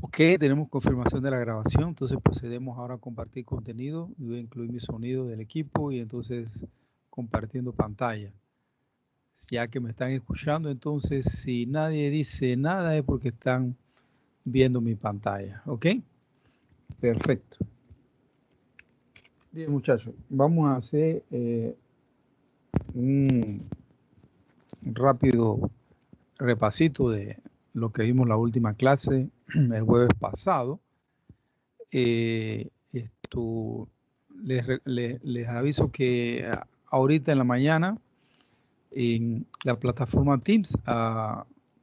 Ok, tenemos confirmación de la grabación, entonces procedemos ahora a compartir contenido. Yo voy a incluir mi sonido del equipo y entonces compartiendo pantalla. Ya que me están escuchando, entonces si nadie dice nada es porque están viendo mi pantalla, ¿ok? Perfecto. Bien, muchachos, vamos a hacer un rápido repasito de lo que vimos la última clase el jueves pasado. Les aviso que ahorita en la mañana en la plataforma Teams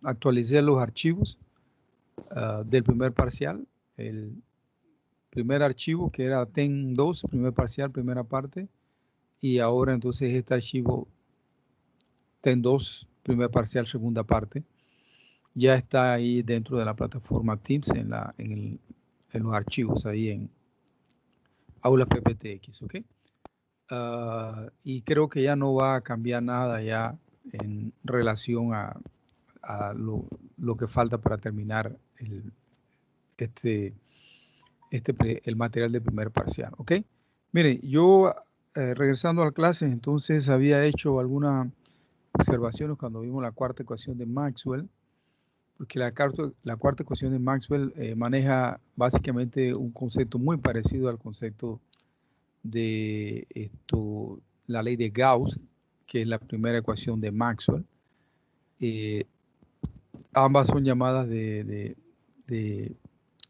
actualicé los archivos del primer parcial. El primer archivo que era TEN2, primer parcial, primera parte, y ahora entonces este archivo TEN2, primer parcial, segunda parte, ya está ahí dentro de la plataforma Teams en los archivos ahí en Aula PPTX, ¿ok? Y creo que ya no va a cambiar nada ya en relación a lo que falta para terminar el material de primer parcial, ¿ok? Miren, yo regresando a la clase, entonces había hecho algunas observaciones cuando vimos la cuarta ecuación de Maxwell, porque la cuarta ecuación de Maxwell maneja básicamente un concepto muy parecido al concepto de la ley de Gauss, que es la primera ecuación de Maxwell. Ambas son llamadas de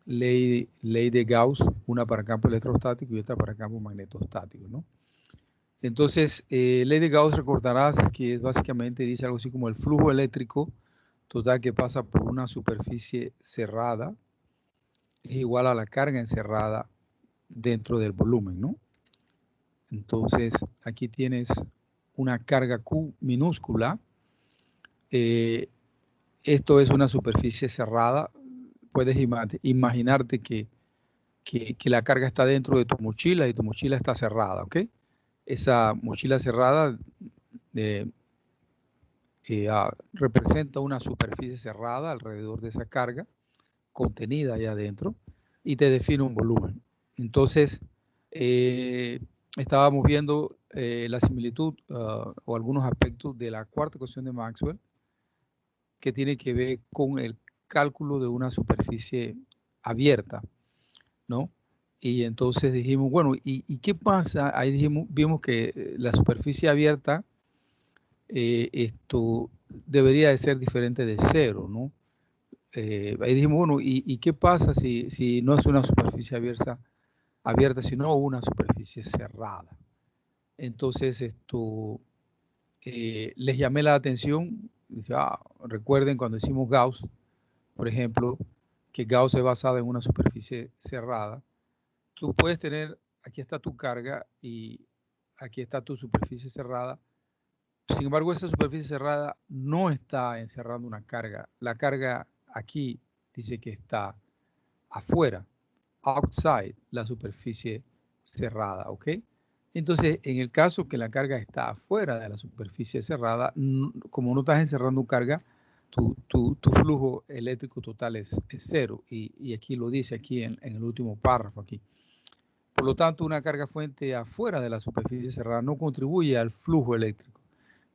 ley de Gauss, una para campo electrostático y otra para campo magnetostático, ¿no? Entonces, ley de Gauss, recordarás que básicamente dice algo así como el flujo eléctrico total que pasa por una superficie cerrada es igual a la carga encerrada dentro del volumen, ¿no? Entonces, aquí tienes una carga Q minúscula. Esto es una superficie cerrada. Puedes imaginarte que la carga está dentro de tu mochila y tu mochila está cerrada, ¿ok? Esa mochila cerrada representa una superficie cerrada alrededor de esa carga contenida ahí adentro y te define un volumen. Entonces, estábamos viendo la similitud o algunos aspectos de la cuarta ecuación de Maxwell que tiene que ver con el cálculo de una superficie abierta, ¿no? Y entonces dijimos, bueno, ¿y qué pasa? Ahí vimos que la superficie abierta, esto debería de ser diferente de cero, ¿no? Ahí dijimos, bueno, ¿y qué pasa si no es una superficie abierta, sino una superficie cerrada? Entonces, les llamé la atención. Dice, recuerden cuando hicimos Gauss, por ejemplo, que Gauss es basada en una superficie cerrada. Tú puedes tener, aquí está tu carga y aquí está tu superficie cerrada. Sin embargo, esa superficie cerrada no está encerrando una carga. La carga aquí dice que está afuera, outside la superficie cerrada, ¿ok? Entonces, en el caso que la carga está afuera de la superficie cerrada, como no estás encerrando carga, tu flujo eléctrico total es cero. Y aquí lo dice aquí en el último párrafo aquí. Por lo tanto, una carga fuente afuera de la superficie cerrada no contribuye al flujo eléctrico,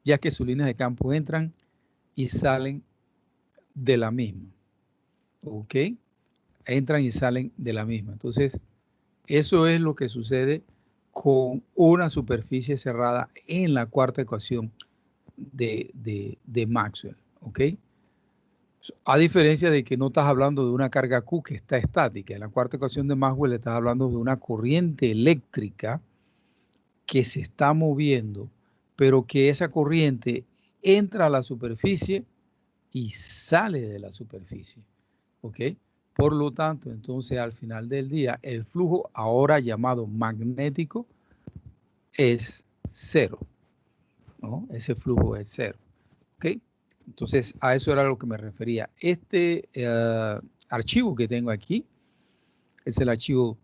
ya que sus líneas de campo entran y salen de la misma. ¿Ok? Entran y salen de la misma. Entonces, eso es lo que sucede con una superficie cerrada en la cuarta ecuación de Maxwell. ¿Ok? A diferencia de que no estás hablando de una carga Q que está estática. En la cuarta ecuación de Maxwell estás hablando de una corriente eléctrica que se está moviendo, pero que esa corriente entra a la superficie y sale de la superficie. ¿Ok? Por lo tanto, entonces al final del día, el flujo ahora llamado magnético es cero, ¿no? Ese flujo es cero. ¿Ok? Entonces, a eso era lo que me refería. Este archivo que tengo aquí es el archivo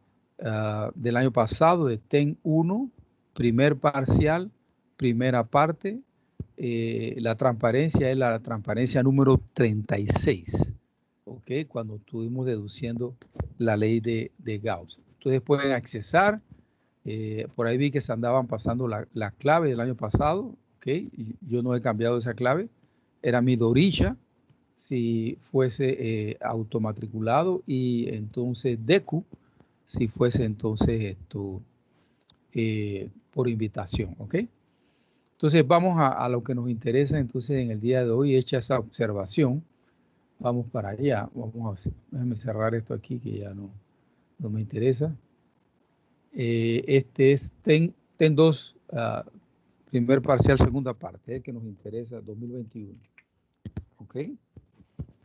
del año pasado de TEN1, primer parcial, primera parte. La transparencia es la transparencia número 36. ¿ok? Cuando estuvimos deduciendo la ley de Gauss. Ustedes pueden accesar, por ahí vi que se andaban pasando la clave del año pasado, ¿ok? Y yo no he cambiado esa clave, era mi Dorilla, si fuese automatriculado, y entonces DECU, si fuese entonces esto por invitación, ¿ok? Entonces vamos a lo que nos interesa entonces en el día de hoy, hecha esa observación, vamos para allá, vamos a, déjame cerrar esto aquí que ya no me interesa. Este es TEN 2, primer parcial, segunda parte, el que nos interesa, 2021, ¿ok?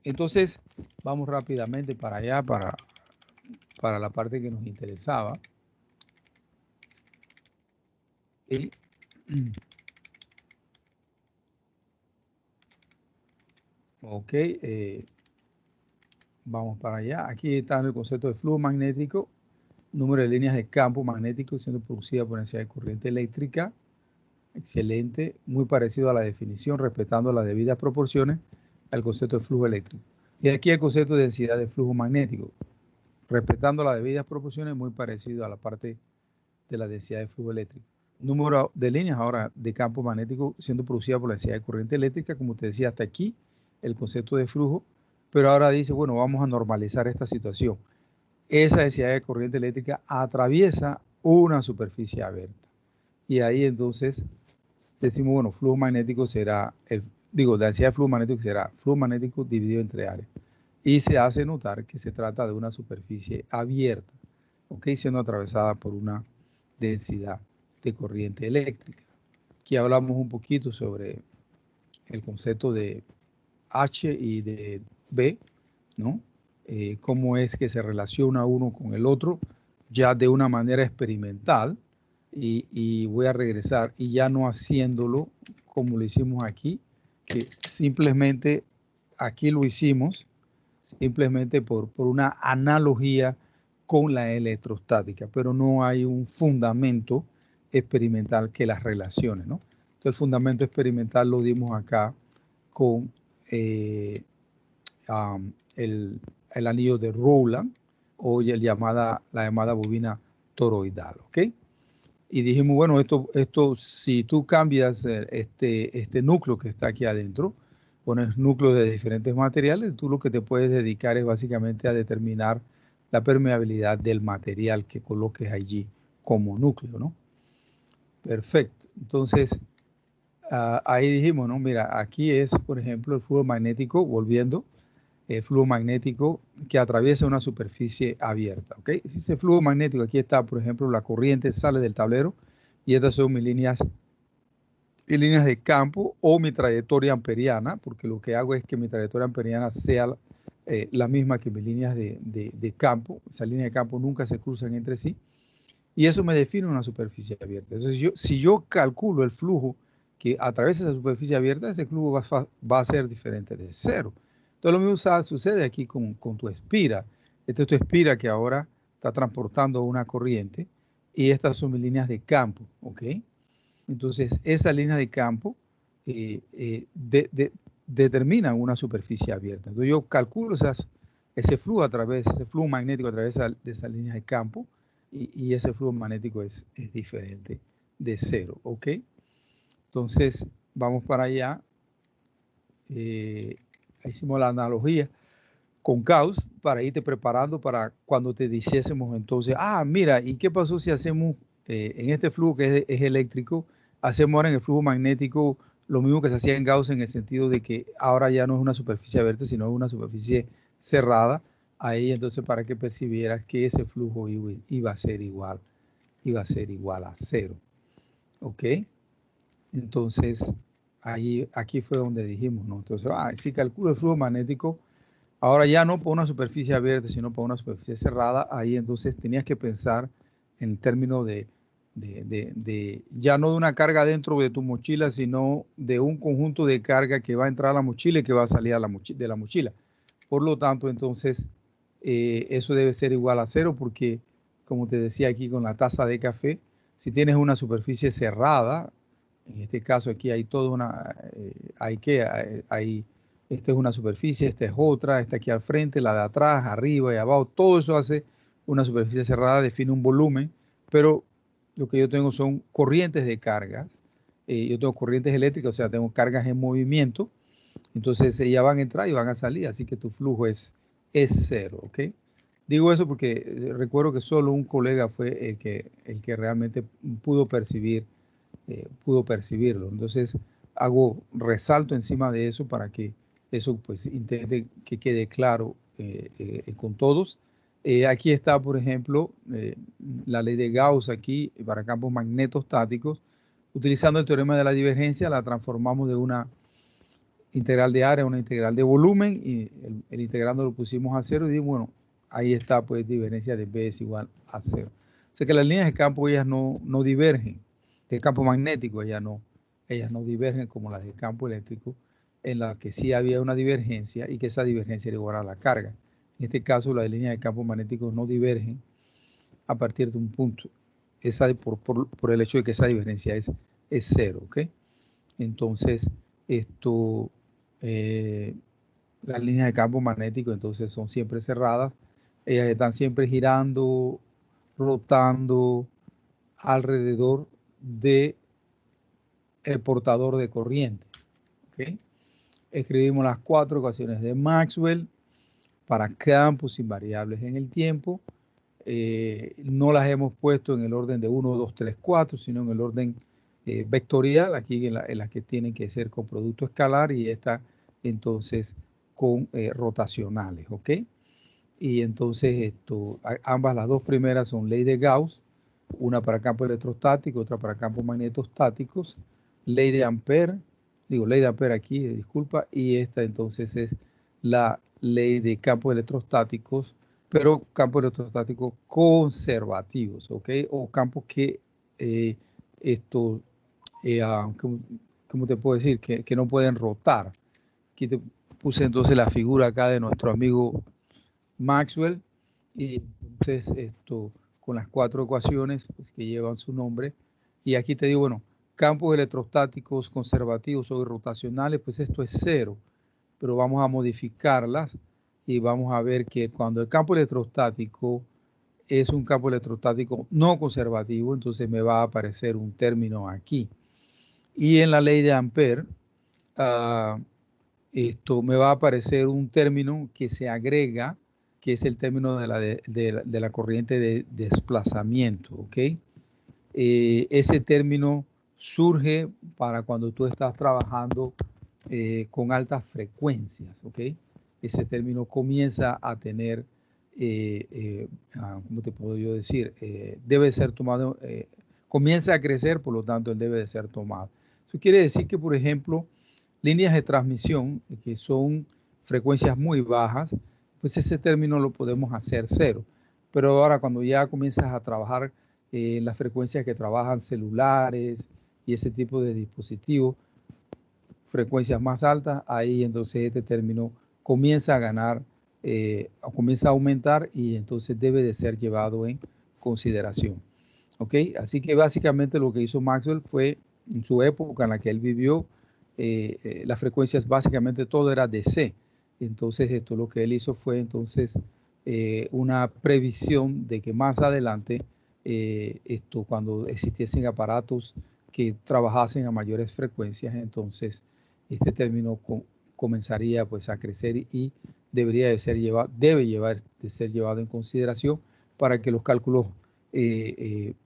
Entonces vamos rápidamente para allá, para la parte que nos interesaba. Y, ok, vamos para allá. Aquí está el concepto de flujo magnético, número de líneas de campo magnético siendo producida por necesidad de corriente eléctrica. Excelente, muy parecido a la definición, respetando las debidas proporciones al concepto de flujo eléctrico. Y aquí el concepto de densidad de flujo magnético, respetando las debidas proporciones, muy parecido a la parte de la densidad de flujo eléctrico. Número de líneas ahora de campo magnético siendo producida por la densidad de corriente eléctrica, como te decía hasta aquí, el concepto de flujo, pero ahora dice, bueno, vamos a normalizar esta situación. Esa densidad de corriente eléctrica atraviesa una superficie abierta. Y ahí entonces decimos, bueno, flujo magnético será, densidad de flujo magnético será flujo magnético dividido entre áreas. Y se hace notar que se trata de una superficie abierta, ¿ok? Siendo atravesada por una densidad de corriente eléctrica. Aquí hablamos un poquito sobre el concepto de H y de B, ¿no? Cómo es que se relaciona uno con el otro, ya de una manera experimental, y voy a regresar, y ya no haciéndolo como lo hicimos aquí, que simplemente aquí lo hicimos, simplemente por una analogía con la electrostática, pero no hay un fundamento experimental que las relacione, ¿no? Entonces el fundamento experimental lo dimos acá con el anillo de Rowland o la llamada bobina toroidal, ¿ok? Y dijimos, bueno, esto si tú cambias este núcleo que está aquí adentro, pones núcleos de diferentes materiales, tú lo que te puedes dedicar es básicamente a determinar la permeabilidad del material que coloques allí como núcleo, ¿no? Perfecto. Entonces, ahí dijimos, no, mira, aquí es, por ejemplo, el flujo magnético, volviendo, el flujo magnético que atraviesa una superficie abierta, ¿ok? Si ese flujo magnético, aquí está, por ejemplo, la corriente sale del tablero y estas son mis líneas de campo o mi trayectoria amperiana, porque lo que hago es que mi trayectoria amperiana sea la misma que mis líneas de campo. Esas líneas de campo nunca se cruzan entre sí. Y eso me define una superficie abierta. Entonces, si yo calculo el flujo que atraviesa esa superficie abierta, ese flujo va a ser diferente de cero. Entonces, lo mismo sucede aquí con tu espira. Esta es tu espira que ahora está transportando una corriente y estas son mis líneas de campo, ¿ok? Entonces, esa línea de campo determina una superficie abierta. Entonces, yo calculo ese flujo magnético a través de esas líneas de campo y ese flujo magnético es diferente de cero, ¿ok? Entonces, vamos para allá. Hicimos la analogía con Gauss para irte preparando para cuando te dijésemos entonces, mira, ¿y qué pasó si hacemos en este flujo que es eléctrico, hacemos ahora en el flujo magnético lo mismo que se hacía en Gauss en el sentido de que ahora ya no es una superficie abierta, sino es una superficie cerrada? Ahí entonces para que percibieras que ese flujo iba a ser igual a cero, ¿ok? Entonces, aquí fue donde dijimos, ¿no? Entonces, si calculo el flujo magnético, ahora ya no por una superficie abierta, sino por una superficie cerrada, ahí entonces tenías que pensar en términos ya no de una carga dentro de tu mochila, sino de un conjunto de carga que va a entrar a la mochila y que va a salir de la mochila. Por lo tanto, entonces, eso debe ser igual a cero porque, como te decía aquí con la taza de café, si tienes una superficie cerrada, en este caso aquí hay toda una, hay esta es una superficie, esta es otra, esta aquí al frente, la de atrás, arriba y abajo, todo eso hace una superficie cerrada, define un volumen, pero lo que yo tengo son corrientes de cargas. Yo tengo corrientes eléctricas, o sea, tengo cargas en movimiento, entonces ellas van a entrar y van a salir, así que tu flujo es cero, ¿ok? Digo eso porque recuerdo que solo un colega fue el que realmente pudo percibirlo. Entonces resalto encima de eso para que eso pues intente que quede claro con todos. Aquí está, por ejemplo, la ley de Gauss aquí para campos magnetostáticos. Utilizando el teorema de la divergencia, la transformamos de una integral de área a una integral de volumen y el integrando lo pusimos a cero y dijimos, bueno, ahí está pues divergencia de B es igual a cero. O sea que las líneas de campo ellas no divergen, de campo magnético ellas no divergen como las de campo eléctrico, en la que sí había una divergencia y que esa divergencia era igual a la carga. En este caso las líneas de campo magnético no divergen a partir de un punto, por el hecho de que esa diferencia es cero, ¿ok? Entonces, esto, eh, las líneas de campo magnético entonces son siempre cerradas, ellas están siempre girando, rotando alrededor de el portador de corriente, ¿ok? Escribimos las 4 ecuaciones de Maxwell para campos invariables en el tiempo. No las hemos puesto en el orden de 1, 2, 3, 4, sino en el orden vectorial, aquí en las que tienen que ser con producto escalar y esta entonces con rotacionales, ¿ok? Y entonces ambas, las dos primeras son ley de Gauss, una para campos electrostáticos, otra para campos magnetostáticos, ley de Ampère, ley de Ampère aquí, disculpa, y esta entonces es la ley de campos electrostáticos, pero campos electrostáticos conservativos, ¿ok? O campos que eh, esto, ¿cómo te puedo decir? Que no pueden rotar. Aquí te puse entonces la figura acá de nuestro amigo Maxwell, y entonces con las 4 ecuaciones pues, que llevan su nombre, y aquí te digo, bueno, campos electrostáticos conservativos o rotacionales, pues esto es cero, pero vamos a modificarlas y vamos a ver que cuando el campo electrostático es un campo electrostático no conservativo, entonces me va a aparecer un término aquí. Y en la ley de Ampère, esto me va a aparecer un término que se agrega, que es el término de la corriente de desplazamiento, ¿ok? Ese término surge para cuando tú estás trabajando con altas frecuencias, ¿ok? Ese término comienza a tener, ¿cómo te puedo yo decir? Debe ser tomado, comienza a crecer, por lo tanto, él debe de ser tomado. Eso quiere decir que, por ejemplo, líneas de transmisión que son frecuencias muy bajas, pues ese término lo podemos hacer cero. Pero ahora cuando ya comienzas a trabajar las frecuencias que trabajan celulares y ese tipo de dispositivos, frecuencias más altas, ahí entonces este término comienza a ganar, comienza a aumentar y entonces debe de ser llevado en consideración. ¿Ok? Así que básicamente lo que hizo Maxwell fue, en su época en la que él vivió, las frecuencias básicamente todo era DC. Entonces esto lo que él hizo fue entonces una previsión de que más adelante, cuando existiesen aparatos que trabajasen a mayores frecuencias, entonces este término comenzaría pues a crecer y debería de ser de ser llevado en consideración para que los cálculos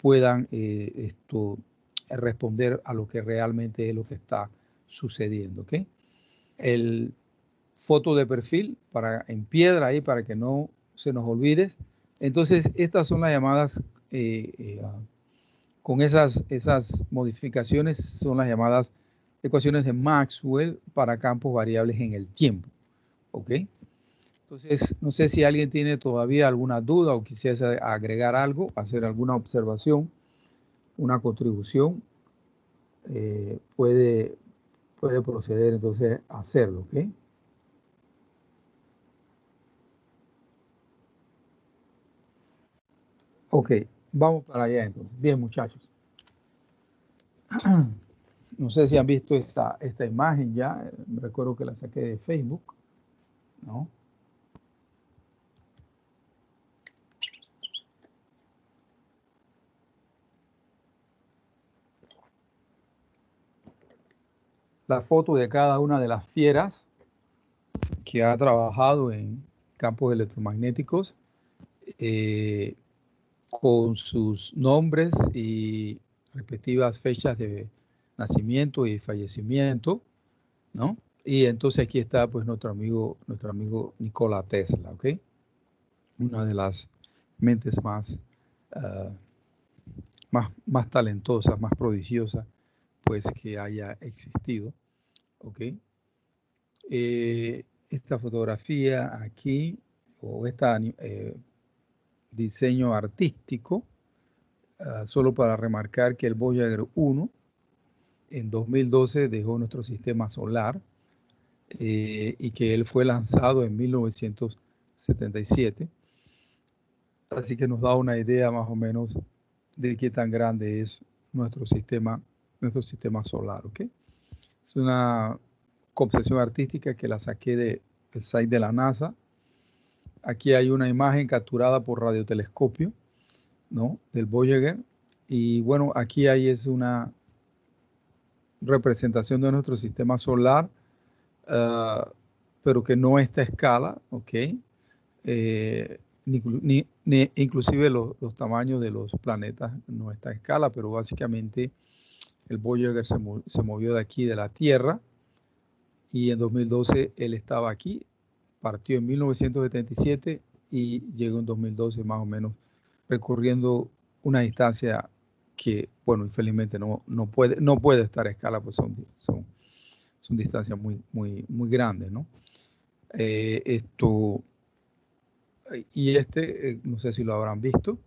puedan responder a lo que realmente es lo que está sucediendo, ¿ok? El foto de perfil en piedra ahí para que no se nos olvide. Entonces, estas son las llamadas, con esas modificaciones, son las llamadas ecuaciones de Maxwell para campos variables en el tiempo, ¿ok? Entonces, no sé si alguien tiene todavía alguna duda o quisiese agregar algo, hacer alguna observación, una contribución, puede proceder entonces a hacerlo, ¿ok? Ok, vamos para allá entonces. Bien, muchachos. no sé si han visto esta imagen ya, recuerdo que la saqué de Facebook, ¿no? La foto de cada una de las fieras que ha trabajado en campos electromagnéticos con sus nombres y respectivas fechas de nacimiento y fallecimiento, ¿no? Y entonces aquí está pues nuestro amigo Nikola Tesla, ¿ok? Una de las mentes más talentosas, más prodigiosas, pues que haya existido, ¿ok? Esta fotografía aquí, o este diseño artístico, solo para remarcar que el Voyager 1 en 2012 dejó nuestro sistema solar y que él fue lanzado en 1977. Así que nos da una idea más o menos de qué tan grande es nuestro sistema solar, ¿ok? Es una concepción artística que la saqué del site de la NASA. Aquí hay una imagen capturada por radiotelescopio, ¿no? Del Voyager. Y bueno, aquí es una representación de nuestro sistema solar, pero que no está a escala, ¿ok? Inclusive los tamaños de los planetas no está a escala, pero básicamente el Voyager se movió de aquí, de la Tierra, y en 2012 él estaba aquí, partió en 1977 y llegó en 2012 más o menos, recorriendo una distancia que, bueno, infelizmente no puede estar a escala, pues son distancias muy grandes, ¿no? Y no sé si lo habrán visto.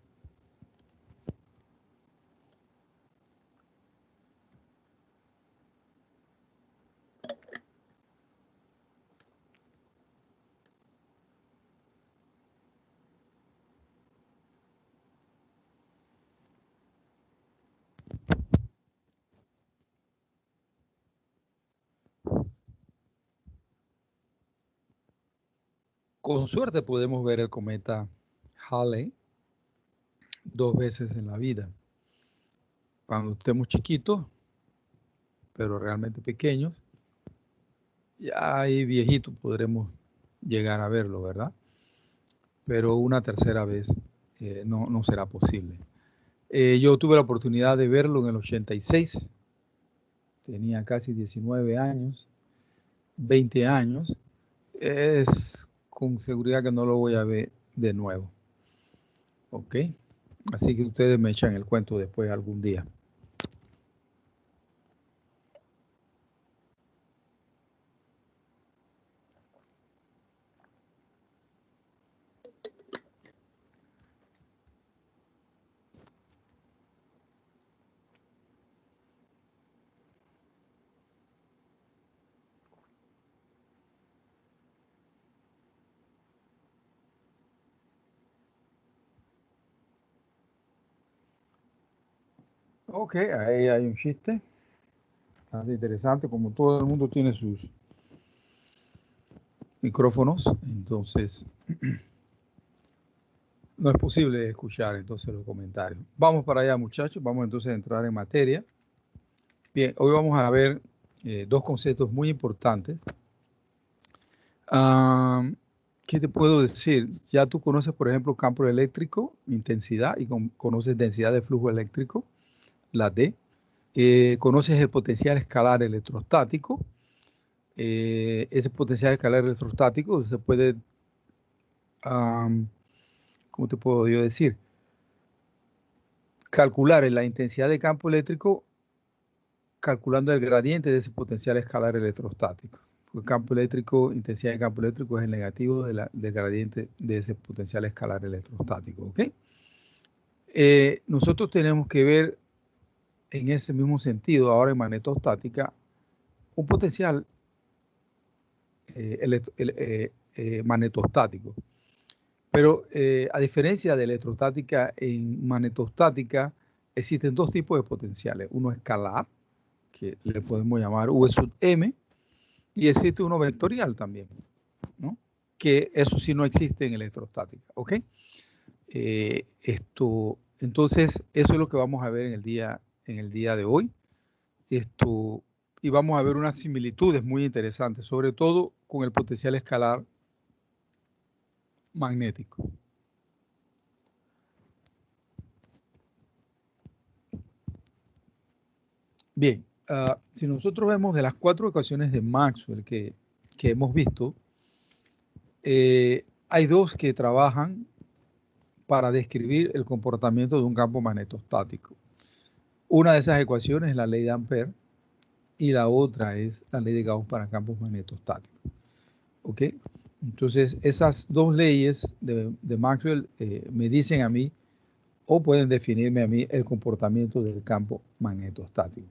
Con suerte podemos ver el cometa Halley 2 veces en la vida. Cuando estemos chiquitos, pero realmente pequeños, ya ahí viejitos podremos llegar a verlo, ¿verdad? Pero una tercera vez no será posible. Yo tuve la oportunidad de verlo en el 86, tenía casi 19 años, 20 años. Es con seguridad que no lo voy a ver de nuevo. ¿Ok? Así que ustedes me echan el cuento después algún día. Ok, ahí hay un chiste. Bastante interesante, como todo el mundo tiene sus micrófonos, entonces no es posible escuchar entonces los comentarios. Vamos para allá, muchachos, vamos entonces a entrar en materia. Bien, hoy vamos a ver dos conceptos muy importantes. ¿Qué te puedo decir? Ya tú conoces, por ejemplo, campo eléctrico, intensidad, y conoces densidad de flujo eléctrico, la D. Conoces el potencial escalar electrostático. Ese potencial escalar electrostático se puede, ¿cómo te puedo yo decir? Calcular en la intensidad de campo eléctrico calculando el gradiente de ese potencial escalar electrostático. El campo eléctrico, intensidad de campo eléctrico es el negativo del gradiente de ese potencial escalar electrostático. ¿Ok? Nosotros tenemos que ver en ese mismo sentido, ahora en magnetostática, un potencial magnetostático. Pero a diferencia de electrostática, en magnetostática existen dos tipos de potenciales. Uno escalar, que le podemos llamar V sub M, y existe uno vectorial también, ¿no? Que eso sí no existe en electrostática, ¿ok? Entonces, eso es lo que vamos a ver en el día de hoy. Y vamos a ver unas similitudes muy interesantes, sobre todo con el potencial escalar magnético. Bien, si nosotros vemos de las 4 ecuaciones de Maxwell que hemos visto, hay 2 que trabajan para describir el comportamiento de un campo magnetostático. Una de esas ecuaciones es la ley de Ampère y la otra es la ley de Gauss para campos magnetostáticos. ¿Ok? Entonces, esas 2 leyes de Maxwell me dicen a mí, o pueden definirme a mí, el comportamiento del campo magnetostático.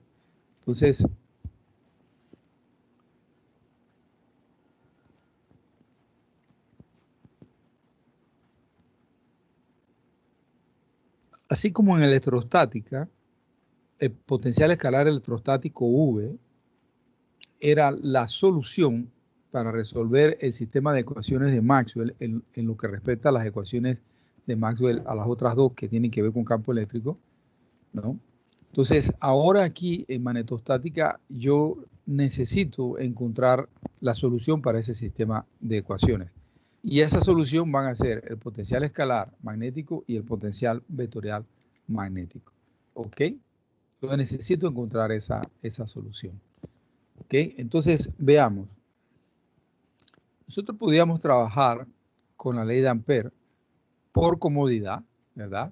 Entonces, así como en electrostática, el potencial escalar electrostático V era la solución para resolver el sistema de ecuaciones de Maxwell en lo que respecta a las ecuaciones de Maxwell, a las otras 2 que tienen que ver con campo eléctrico, ¿no? Entonces, ahora aquí en magnetostática yo necesito encontrar la solución para ese sistema de ecuaciones. Y esa solución van a ser el potencial escalar magnético y el potencial vectorial magnético. ¿Ok? Yo necesito encontrar esa solución. ¿Ok? Entonces, veamos. Nosotros podríamos trabajar con la ley de Ampère por comodidad, ¿verdad?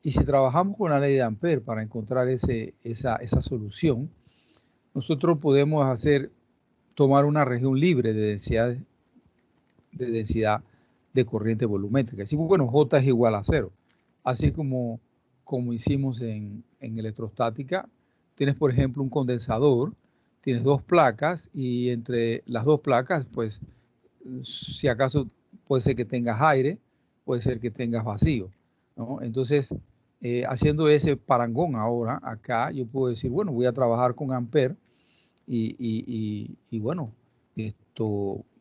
Y si trabajamos con la ley de Ampère para encontrar esa solución, nosotros podemos tomar una región libre de densidad de corriente volumétrica. Así que, bueno, J es igual a 0. Así como hicimos en electrostática, tienes, por ejemplo, un condensador, tienes 2 placas y entre las 2 placas, pues, si acaso puede ser que tengas aire, puede ser que tengas vacío, ¿no? Entonces, haciendo ese parangón ahora, acá, yo puedo decir, bueno, voy a trabajar con Ampère y bueno,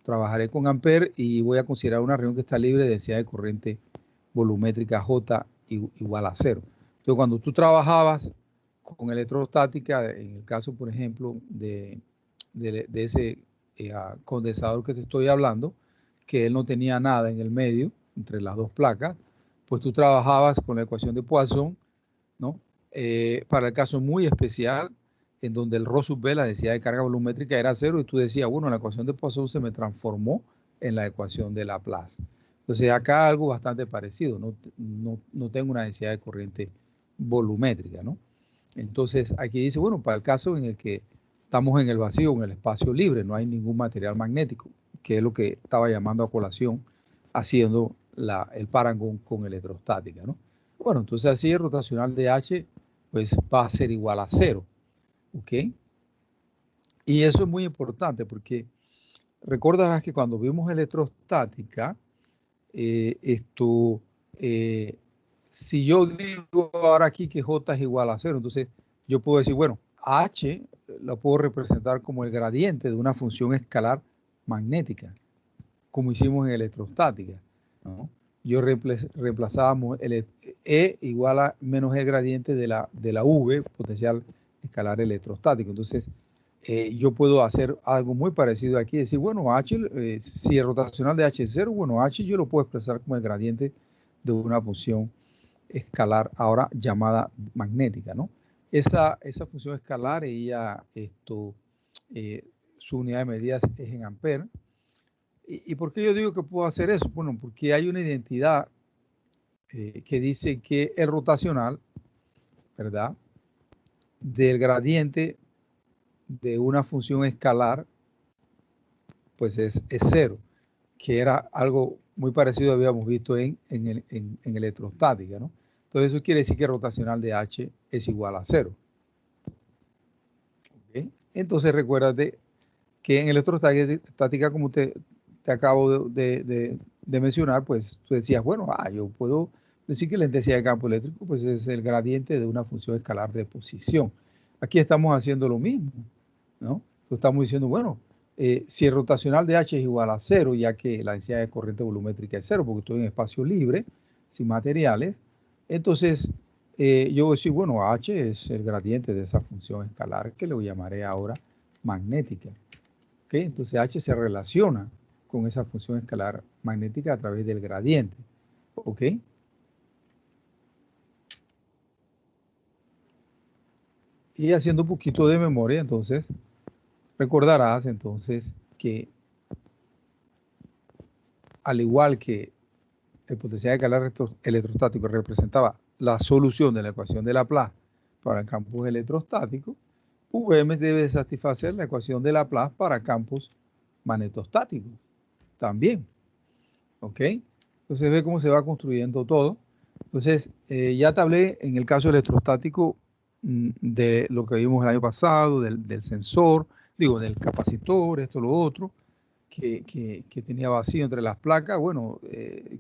trabajaré con Ampère y voy a considerar una región que está libre de densidad de corriente volumétrica J igual a 0. Entonces, cuando tú trabajabas con electrostática, en el caso, por ejemplo, de ese condensador que te estoy hablando, que él no tenía nada en el medio, entre las 2 placas, pues tú trabajabas con la ecuación de Poisson, ¿no? Para el caso muy especial, en donde el Rho sub B, la densidad de carga volumétrica, era 0, y tú decías, bueno, la ecuación de Poisson se me transformó en la ecuación de Laplace. Entonces, acá algo bastante parecido, no tengo una densidad de corriente volumétrica, ¿no? Entonces, aquí dice, bueno, para el caso en el que estamos en el vacío, en el espacio libre, no hay ningún material magnético, que es lo que estaba llamando a colación, haciendo el parangón con electrostática, ¿no? Bueno, entonces así el rotacional de H, pues va a ser igual a 0, ¿ok? Y eso es muy importante porque recordarás que cuando vimos electrostática, si yo digo ahora aquí que J es igual a 0, entonces yo puedo decir, bueno, H lo puedo representar como el gradiente de una función escalar magnética, como hicimos en electrostática, ¿no? Yo reemplazábamos el E igual a menos el gradiente de la V, potencial escalar electrostático. Entonces, yo puedo hacer algo muy parecido aquí, decir, bueno, H, si el rotacional de H es 0, bueno, H yo lo puedo expresar como el gradiente de una función escalar ahora llamada magnética, ¿no? Esa función escalar, su unidad de medida es en amperes. ¿Y por qué yo digo que puedo hacer eso? Bueno, porque hay una identidad que dice que el rotacional, ¿verdad?, del gradiente de una función escalar, pues es 0, que era algo muy parecido habíamos visto en electrostática, ¿no? Entonces eso quiere decir que el rotacional de H es igual a 0. ¿Okay? Entonces recuérdate que en electrostática, como te acabo de mencionar, pues tú decías, bueno, yo puedo decir que la intensidad de campo eléctrico pues es el gradiente de una función escalar de posición. Aquí estamos haciendo lo mismo, ¿no? Entonces estamos diciendo, bueno, si el rotacional de H es igual a 0, ya que la densidad de corriente volumétrica es 0, porque estoy en espacio libre, sin materiales, entonces yo voy a decir, bueno, H es el gradiente de esa función escalar, que lo llamaré ahora magnética. ¿Okay? Entonces H se relaciona con esa función escalar magnética a través del gradiente. ¿Ok? Y haciendo un poquito de memoria, entonces, recordarás entonces que al igual que el potencial escalar electrostático representaba la solución de la ecuación de Laplace para campos electrostáticos, VM debe satisfacer la ecuación de Laplace para campos magnetostáticos también. ¿Ok? Entonces ve cómo se va construyendo todo. Entonces, ya te hablé en el caso electrostático de lo que vimos el año pasado, del sensor, digo, del capacitor, esto, lo otro, que tenía vacío entre las placas. Bueno,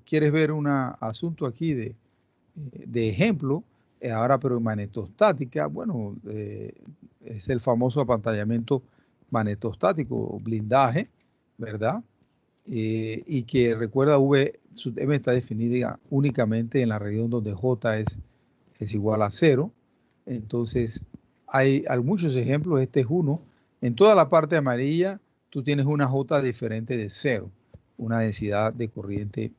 quieres ver un asunto aquí de ejemplo, ahora pero en magnetostática, bueno, es el famoso apantallamiento magnetostático, blindaje, ¿verdad? Y que recuerda sub M está definida únicamente en la región donde J es igual a 0. Entonces, hay muchos ejemplos, este es uno. En toda la parte amarilla, tú tienes una J diferente de 0, una densidad de corriente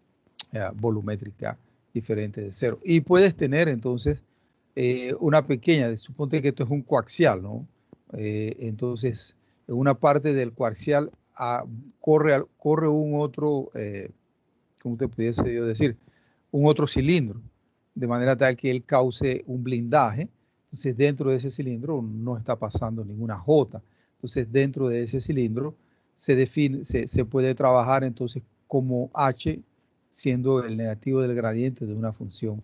volumétrica diferente de 0. Y puedes tener entonces una pequeña, suponte que esto es un coaxial, ¿no? Entonces, en una parte del coaxial corre un otro, ¿cómo te pudiese yo decir? Un otro cilindro, de manera tal que él cause un blindaje. Entonces, dentro de ese cilindro no está pasando ninguna J. Entonces, dentro de ese cilindro se puede trabajar entonces como H siendo el negativo del gradiente de una función.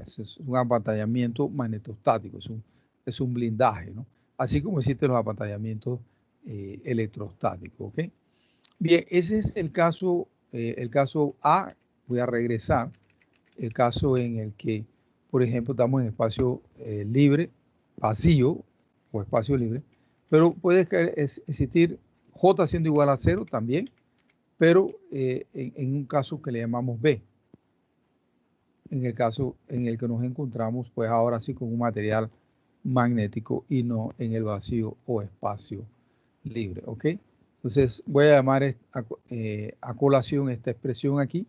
Eso es un apantallamiento magnetostático, es un blindaje, ¿no? Así como existen los apantallamientos electrostáticos, ¿ok? Bien, ese es el caso A. Voy a regresar. El caso en el que, por ejemplo, estamos en espacio libre, vacío o espacio libre, pero puede existir J siendo igual a 0 también, pero en un caso que le llamamos B. En el caso en el que nos encontramos, pues ahora sí con un material magnético y no en el vacío o espacio libre, ¿ok? Entonces voy a llamar a colación esta expresión aquí.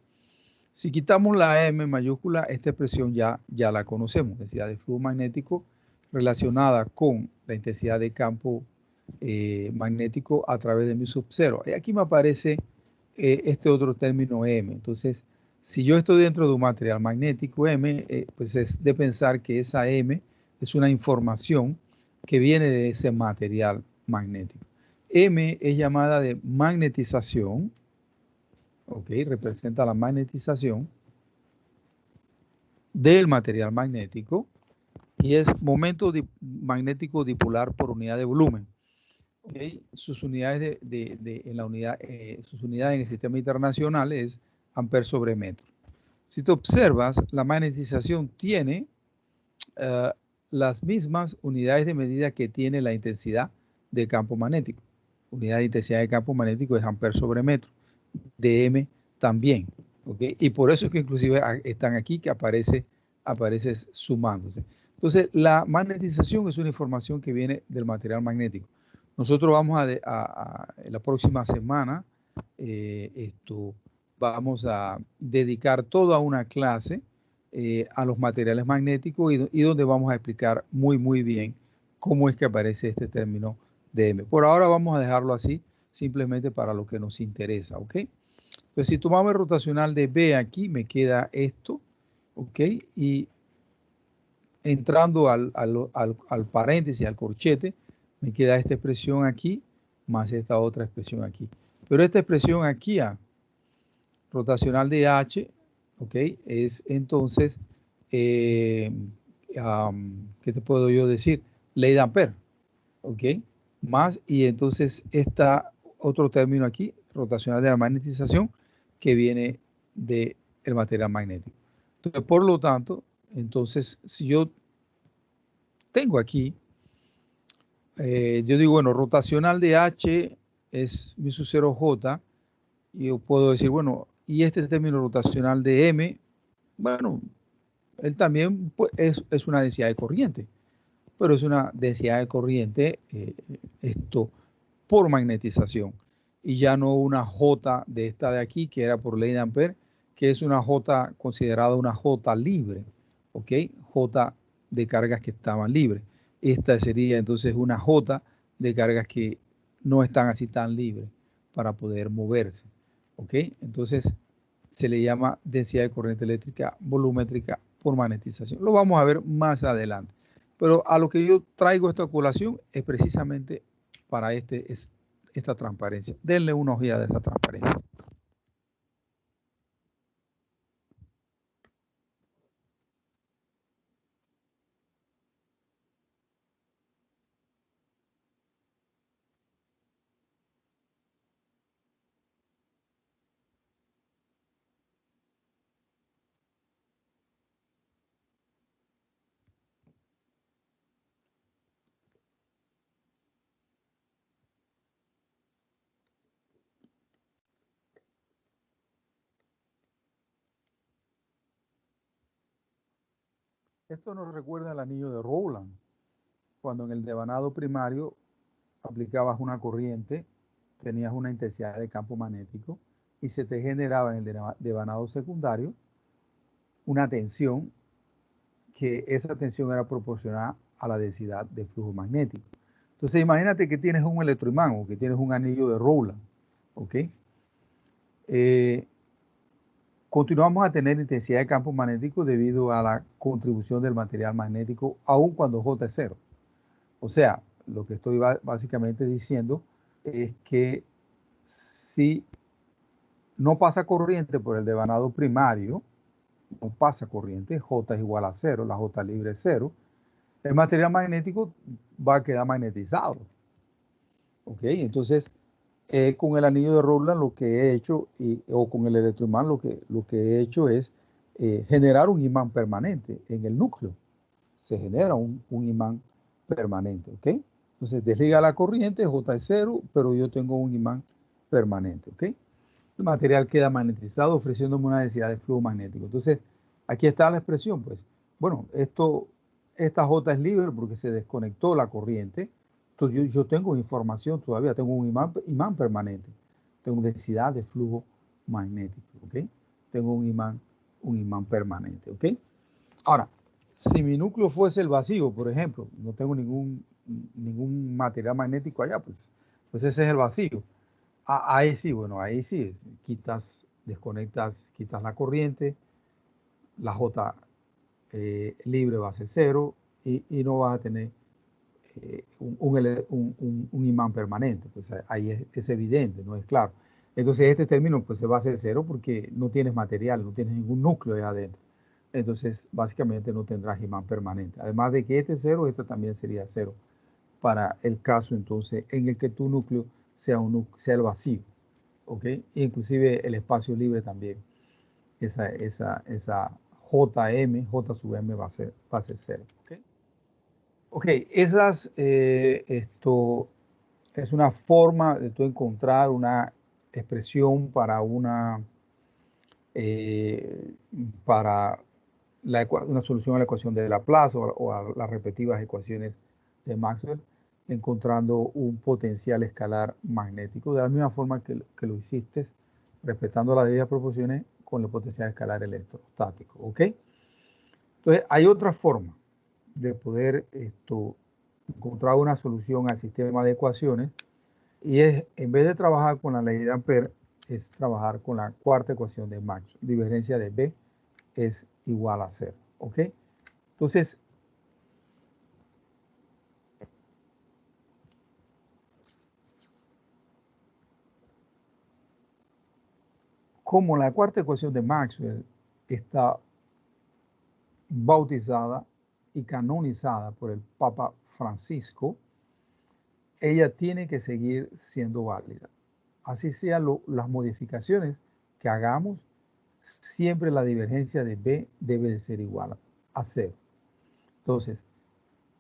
Si quitamos la M mayúscula, esta expresión ya la conocemos, densidad de flujo magnético relacionada con la intensidad de campo magnético a través de mu sub 0. Y aquí me aparece este otro término M. Entonces, si yo estoy dentro de un material magnético M, pues es de pensar que esa M es una información que viene de ese material magnético. M es llamada de magnetización, ¿ok? Representa la magnetización del material magnético y es momento magnético dipolar por unidad de volumen. ¿Okay? Sus unidades sus unidades en el sistema internacional es amper sobre metro. Si tú observas, la magnetización tiene las mismas unidades de medida que tiene la intensidad de campo magnético. Unidad de intensidad de campo magnético es amper sobre metro. DM también. ¿Okay? Y por eso es que inclusive están aquí que aparece sumándose. Entonces, la magnetización es una información que viene del material magnético. Nosotros vamos la próxima semana, vamos a dedicar toda una clase a los materiales magnéticos y donde vamos a explicar muy bien cómo es que aparece este término DM. Por ahora vamos a dejarlo así, simplemente para lo que nos interesa, ¿ok? Entonces, si tomamos el rotacional de B aquí, me queda esto, ¿ok? Y entrando al paréntesis, al corchete, me queda esta expresión aquí, más esta otra expresión aquí. Pero esta expresión aquí, rotacional de H, ¿ok? Es entonces, ¿qué te puedo yo decir? Ley de Ampere, ¿ok? Más, y entonces está otro término aquí, rotacional de la magnetización, que viene del material magnético. Entonces, por lo tanto, entonces, si yo tengo aquí, yo digo, bueno, rotacional de H es mi sub 0J, y yo puedo decir, bueno, y este término rotacional de M, bueno, él también pues, es una densidad de corriente, pero es una densidad de corriente esto por magnetización y ya no una J de esta de aquí que era por ley de Ampere, que es una J considerada una J libre, ¿ok? J de cargas que estaban libres. Esta sería entonces una J de cargas que no están así tan libres para poder moverse, ¿ok? Entonces se le llama densidad de corriente eléctrica volumétrica por magnetización. Lo vamos a ver más adelante. Pero a lo que yo traigo esta colación es precisamente para esta transparencia. Denle una ojeada de esta transparencia. Esto nos recuerda al anillo de Rowland, cuando en el devanado primario aplicabas una corriente, tenías una intensidad de campo magnético y se te generaba en el devanado secundario una tensión que esa tensión era proporcional a la densidad de flujo magnético. Entonces imagínate que tienes un electroimán o que tienes un anillo de Rowland, ¿ok? Continuamos a tener intensidad de campo magnético debido a la contribución del material magnético, aun cuando J es cero. O sea, lo que estoy básicamente diciendo es que si no pasa corriente por el devanado primario, no pasa corriente, J es igual a cero, la J libre es cero, el material magnético va a quedar magnetizado. ¿Ok? Entonces, con el anillo de Rowland lo que he hecho, o con el electroimán lo que he hecho es generar un imán permanente en el núcleo. Se genera un imán permanente, ¿ok? Entonces desliga la corriente, J es cero, pero yo tengo un imán permanente, ¿ok? El material queda magnetizado ofreciéndome una densidad de flujo magnético. Entonces, aquí está la expresión, pues. Bueno, esta J es libre porque se desconectó la corriente. Entonces, yo tengo información todavía, tengo un imán permanente. Tengo densidad de flujo magnético, ¿ok? Tengo un imán permanente, ¿ok? Ahora, si mi núcleo fuese el vacío, por ejemplo, no tengo ningún material magnético allá, pues ese es el vacío. Ahí sí, bueno, ahí sí, desconectas, quitas la corriente, la J libre va a ser cero y no vas a tener un imán permanente, pues ahí es evidente, no es claro. Entonces este término pues se va a hacer cero porque no tienes material, no tienes ningún núcleo ahí adentro. Entonces básicamente no tendrás imán permanente. Además de que este es cero, este también sería cero para el caso entonces en el que tu núcleo sea el vacío. ¿Ok? Inclusive el espacio libre también. Esa J sub M va a ser cero. ¿Ok? Ok, esto es una forma de tú encontrar una expresión eh, para una solución a la ecuación de Laplace o a las respectivas ecuaciones de Maxwell, encontrando un potencial escalar magnético, de la misma forma que lo hiciste, respetando las debidas proporciones con el potencial escalar electrostático. ¿Ok? Entonces, hay otra forma de poder encontrar una solución al sistema de ecuaciones y es, en vez de trabajar con la ley de Ampere, es trabajar con la cuarta ecuación de Maxwell. Divergencia de B es igual a cero. ¿Ok? Entonces, como la cuarta ecuación de Maxwell está bautizada y canonizada por el Papa Francisco, ella tiene que seguir siendo válida. Así sean las modificaciones que hagamos siempre la divergencia de B debe de ser igual a 0. Entonces,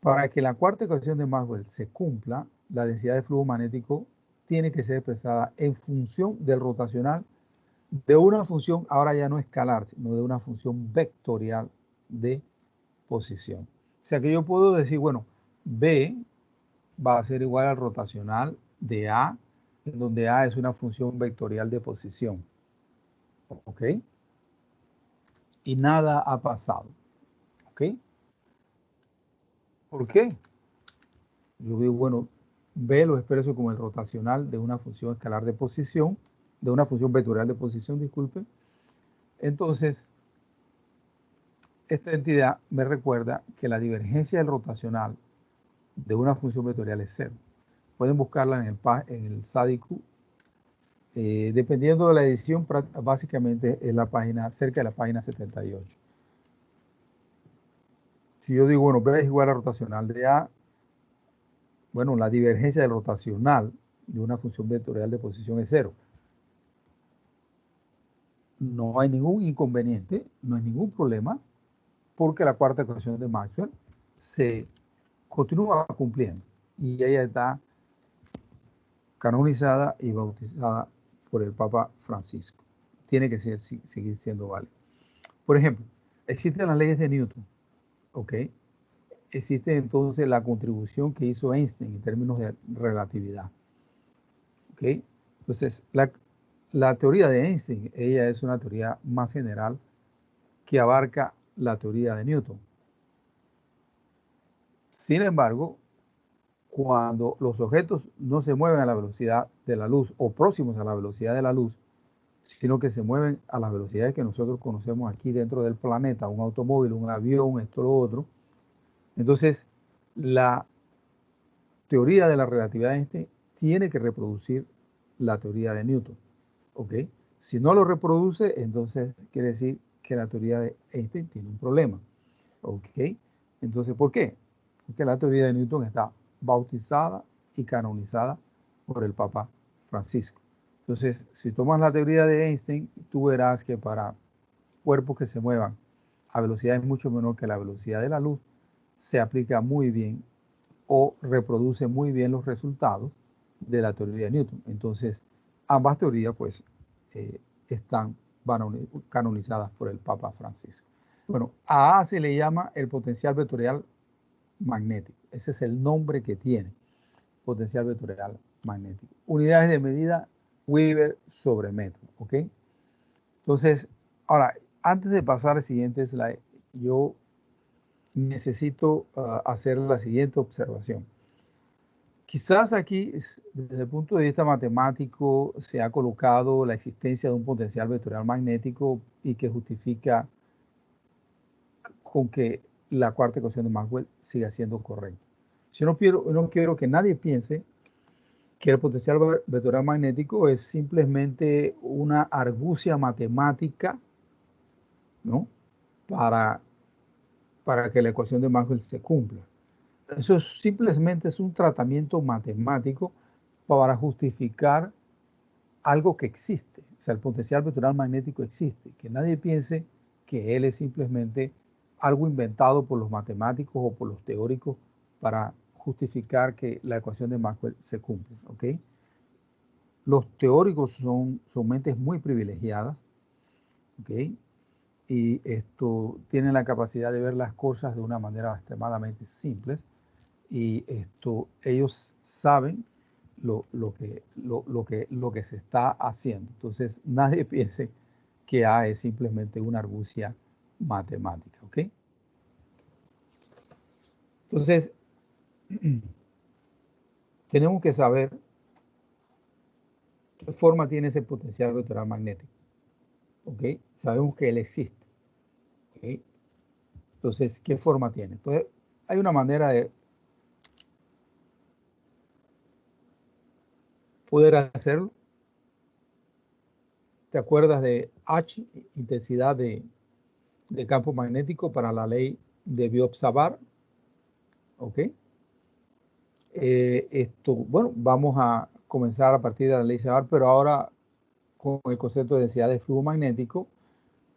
para que la cuarta ecuación de Maxwell se cumpla, la densidad de flujo magnético tiene que ser expresada en función del rotacional de una función, ahora ya no escalar, sino de una función vectorial de posición. O sea que yo puedo decir, bueno, B va a ser igual al rotacional de A, en donde A es una función vectorial de posición. ¿Ok? Y nada ha pasado. ¿Ok? ¿Por qué? Yo digo, bueno, B lo expreso como el rotacional de una función escalar de posición, de una función vectorial de posición, disculpe. Entonces, esta entidad me recuerda que la divergencia del rotacional de una función vectorial es 0. Pueden buscarla en el SADIQ. Dependiendo de la edición, básicamente es la página, cerca de la página 78. Si yo digo, bueno, B es igual a rotacional de A, bueno, la divergencia del rotacional de una función vectorial de posición es 0. No hay ningún inconveniente, no hay ningún problema, porque la cuarta ecuación de Maxwell se continúa cumpliendo y ella está canonizada y bautizada por el Papa Francisco. Tiene que seguir siendo válida. Por ejemplo, existen las leyes de Newton, ¿ok? Existe entonces la contribución que hizo Einstein en términos de relatividad, ¿ok? Entonces, la teoría de Einstein, ella es una teoría más general que abarca la teoría de Newton. Sin embargo, cuando los objetos no se mueven a la velocidad de la luz o próximos a la velocidad de la luz, sino que se mueven a las velocidades que nosotros conocemos aquí dentro del planeta, un automóvil, un avión, esto, lo otro, entonces la teoría de la relatividad de Einstein tiene que reproducir la teoría de Newton, ¿ok? Si no lo reproduce, entonces quiere decir que la teoría de Einstein tiene un problema, ¿ok? Entonces, ¿por qué? Porque la teoría de Newton está bautizada y canonizada por el Papa Francisco. Entonces, si tomas la teoría de Einstein, tú verás que para cuerpos que se muevan a velocidades mucho menor que la velocidad de la luz, se aplica muy bien o reproduce muy bien los resultados de la teoría de Newton. Entonces, ambas teorías pues están canonizadas por el Papa Francisco. Bueno, a A se le llama el potencial vectorial magnético. Ese es el nombre que tiene, potencial vectorial magnético. Unidades de medida, Weber sobre metro, ¿ok? Entonces, ahora, antes de pasar al siguiente slide, yo necesito hacer la siguiente observación. Quizás aquí, desde el punto de vista matemático, se ha colocado la existencia de un potencial vectorial magnético y que justifica con que la cuarta ecuación de Maxwell siga siendo correcta. Yo no quiero que nadie piense que el potencial vectorial magnético es simplemente una argucia matemática, ¿no? para que la ecuación de Maxwell se cumpla. Eso simplemente es un tratamiento matemático para justificar algo que existe. O sea, el potencial vectorial magnético existe. Que nadie piense que él es simplemente algo inventado por los matemáticos o por los teóricos para justificar que la ecuación de Maxwell se cumple. ¿Ok? Los teóricos son mentes muy privilegiadas. ¿Ok? Y tienen la capacidad de ver las cosas de una manera extremadamente simple. Y ellos saben lo que se está haciendo. Entonces, nadie piense que A es simplemente una argucia matemática, ¿ok? Entonces, tenemos que saber qué forma tiene ese potencial vectorial magnético, ¿ok? Sabemos que él existe, ¿ok? Entonces, ¿qué forma tiene? Entonces, hay una manera de poder hacerlo. ¿Te acuerdas de H, intensidad de campo magnético para la ley de Biot-Savart? ¿Ok? Bueno, vamos a comenzar a partir de la ley Savart, pero ahora con el concepto de densidad de flujo magnético,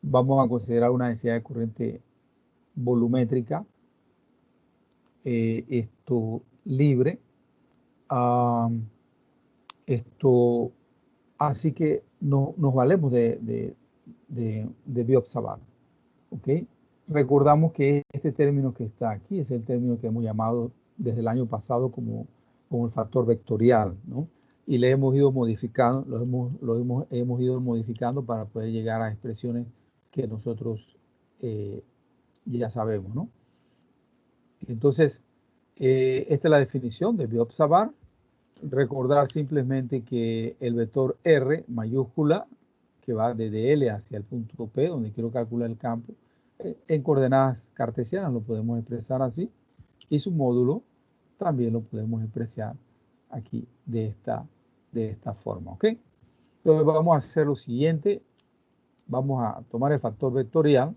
vamos a considerar una densidad de corriente volumétrica, esto libre. Esto, así que no, nos valemos de Biot-Savart. ¿Ok? Recordamos que este término que está aquí es el término que hemos llamado desde el año pasado como el factor vectorial, ¿no? Y le hemos ido modificando, hemos ido modificando para poder llegar a expresiones que nosotros ya sabemos, ¿no? Entonces, esta es la definición de Biot-Savart. Recordar simplemente que el vector R mayúscula, que va desde L hacia el punto P, donde quiero calcular el campo, en coordenadas cartesianas lo podemos expresar así, y su módulo también lo podemos expresar aquí de esta forma, ¿ok? Entonces vamos a hacer lo siguiente, vamos a tomar el factor vectorial,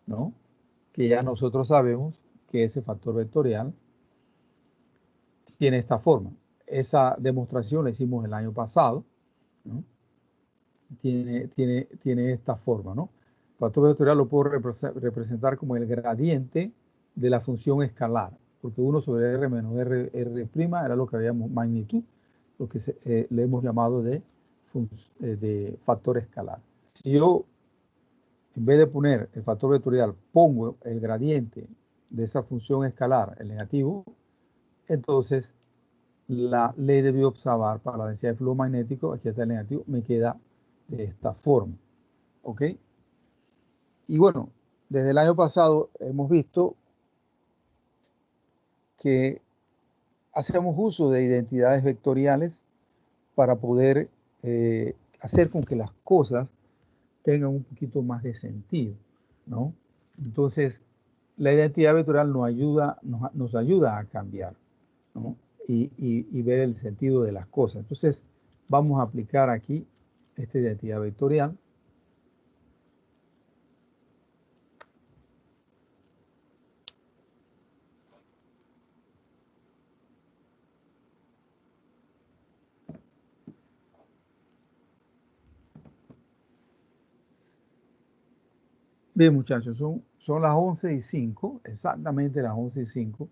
¿no? Que ya nosotros sabemos que ese factor vectorial tiene esta forma. Esa demostración la hicimos el año pasado, ¿no? Tiene esta forma, ¿no? El factor vectorial lo puedo representar como el gradiente de la función escalar, porque 1 sobre R menos R' era lo que habíamos, magnitud, lo que le hemos llamado de factor escalar. Si yo, en vez de poner el factor vectorial, pongo el gradiente de esa función escalar, el negativo, entonces la ley de Biot-Savart para la densidad de flujo magnético, aquí está el negativo, me queda de esta forma. ¿Ok? Y bueno, desde el año pasado hemos visto que hacemos uso de identidades vectoriales para poder hacer con que las cosas tengan un poquito más de sentido, ¿no? Entonces, la identidad vectorial nos ayuda a cambiar, ¿no? Y ver el sentido de las cosas. Entonces, vamos a aplicar aquí esta identidad vectorial. Bien, muchachos, son las 11:05, exactamente las 11:05.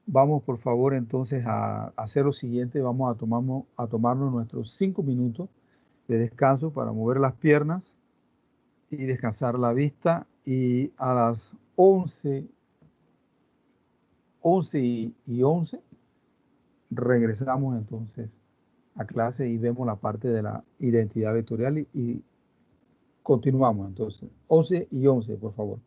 Vamos, por favor, entonces a hacer lo siguiente. Vamos a tomarnos nuestros 5 minutos de descanso para mover las piernas y descansar la vista. Y a las 11:11 regresamos entonces a clase y vemos la parte de la identidad vectorial y continuamos entonces. 11:11, por favor.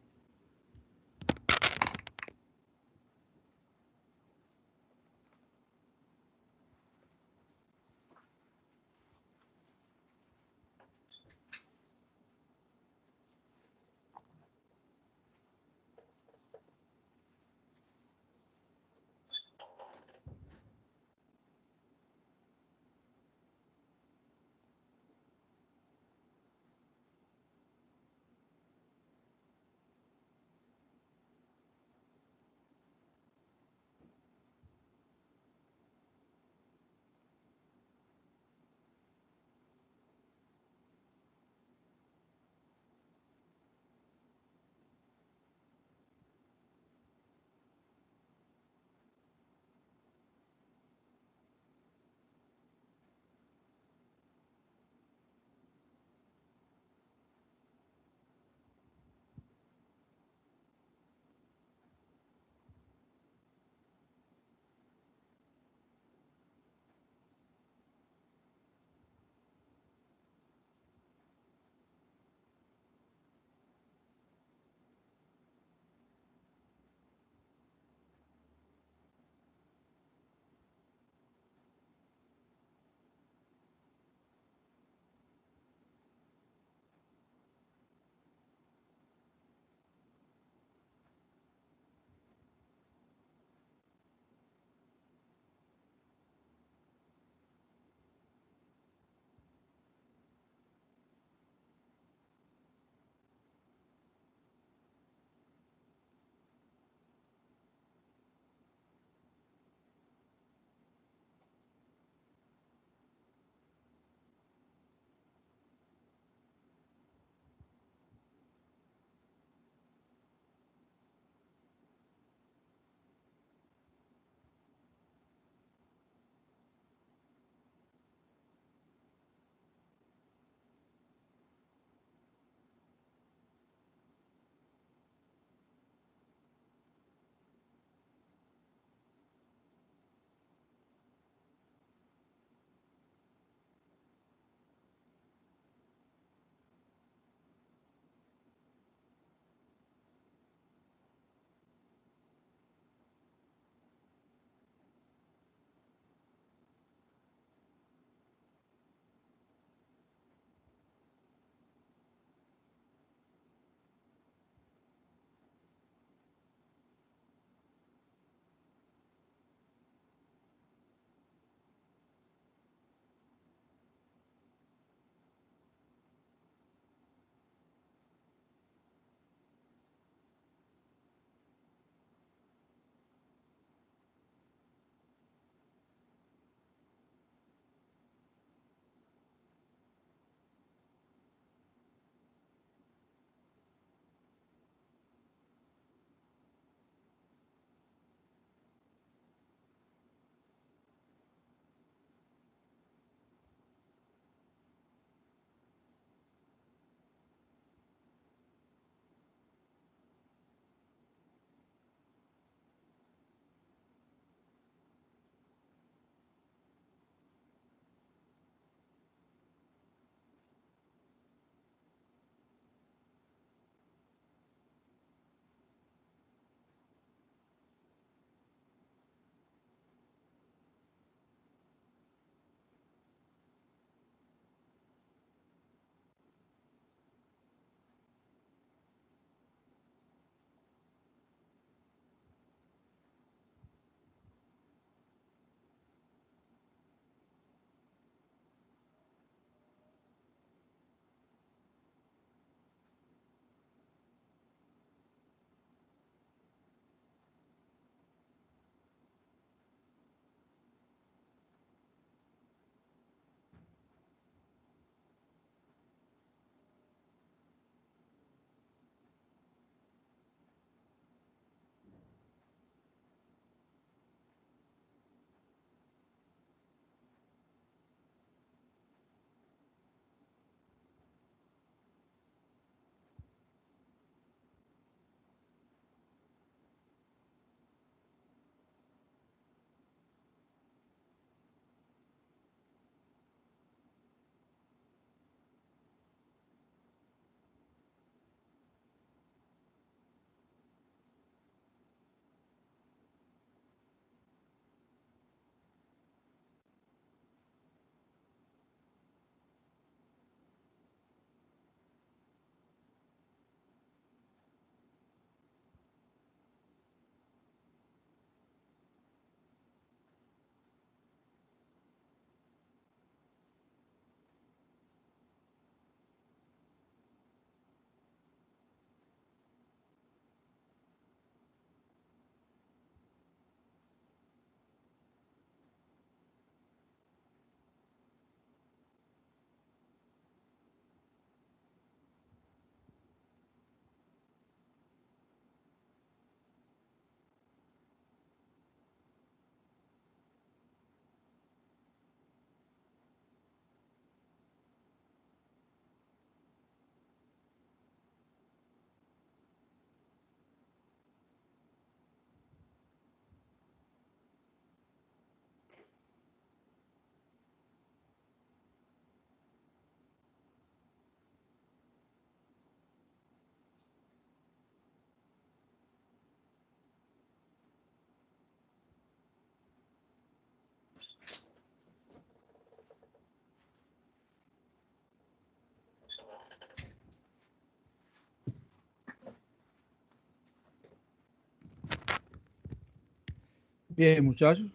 Bien, muchachos,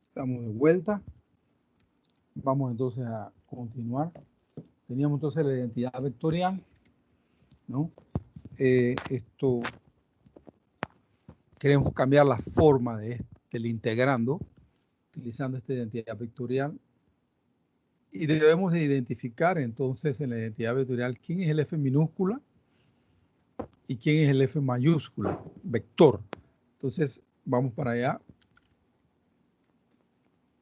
estamos de vuelta. Vamos entonces a continuar. Teníamos entonces la identidad vectorial, ¿no? Esto, queremos cambiar la forma del integrando utilizando esta identidad vectorial y debemos de identificar entonces en la identidad vectorial quién es el F minúscula y quién es el F mayúscula, vector. Entonces, vamos para allá.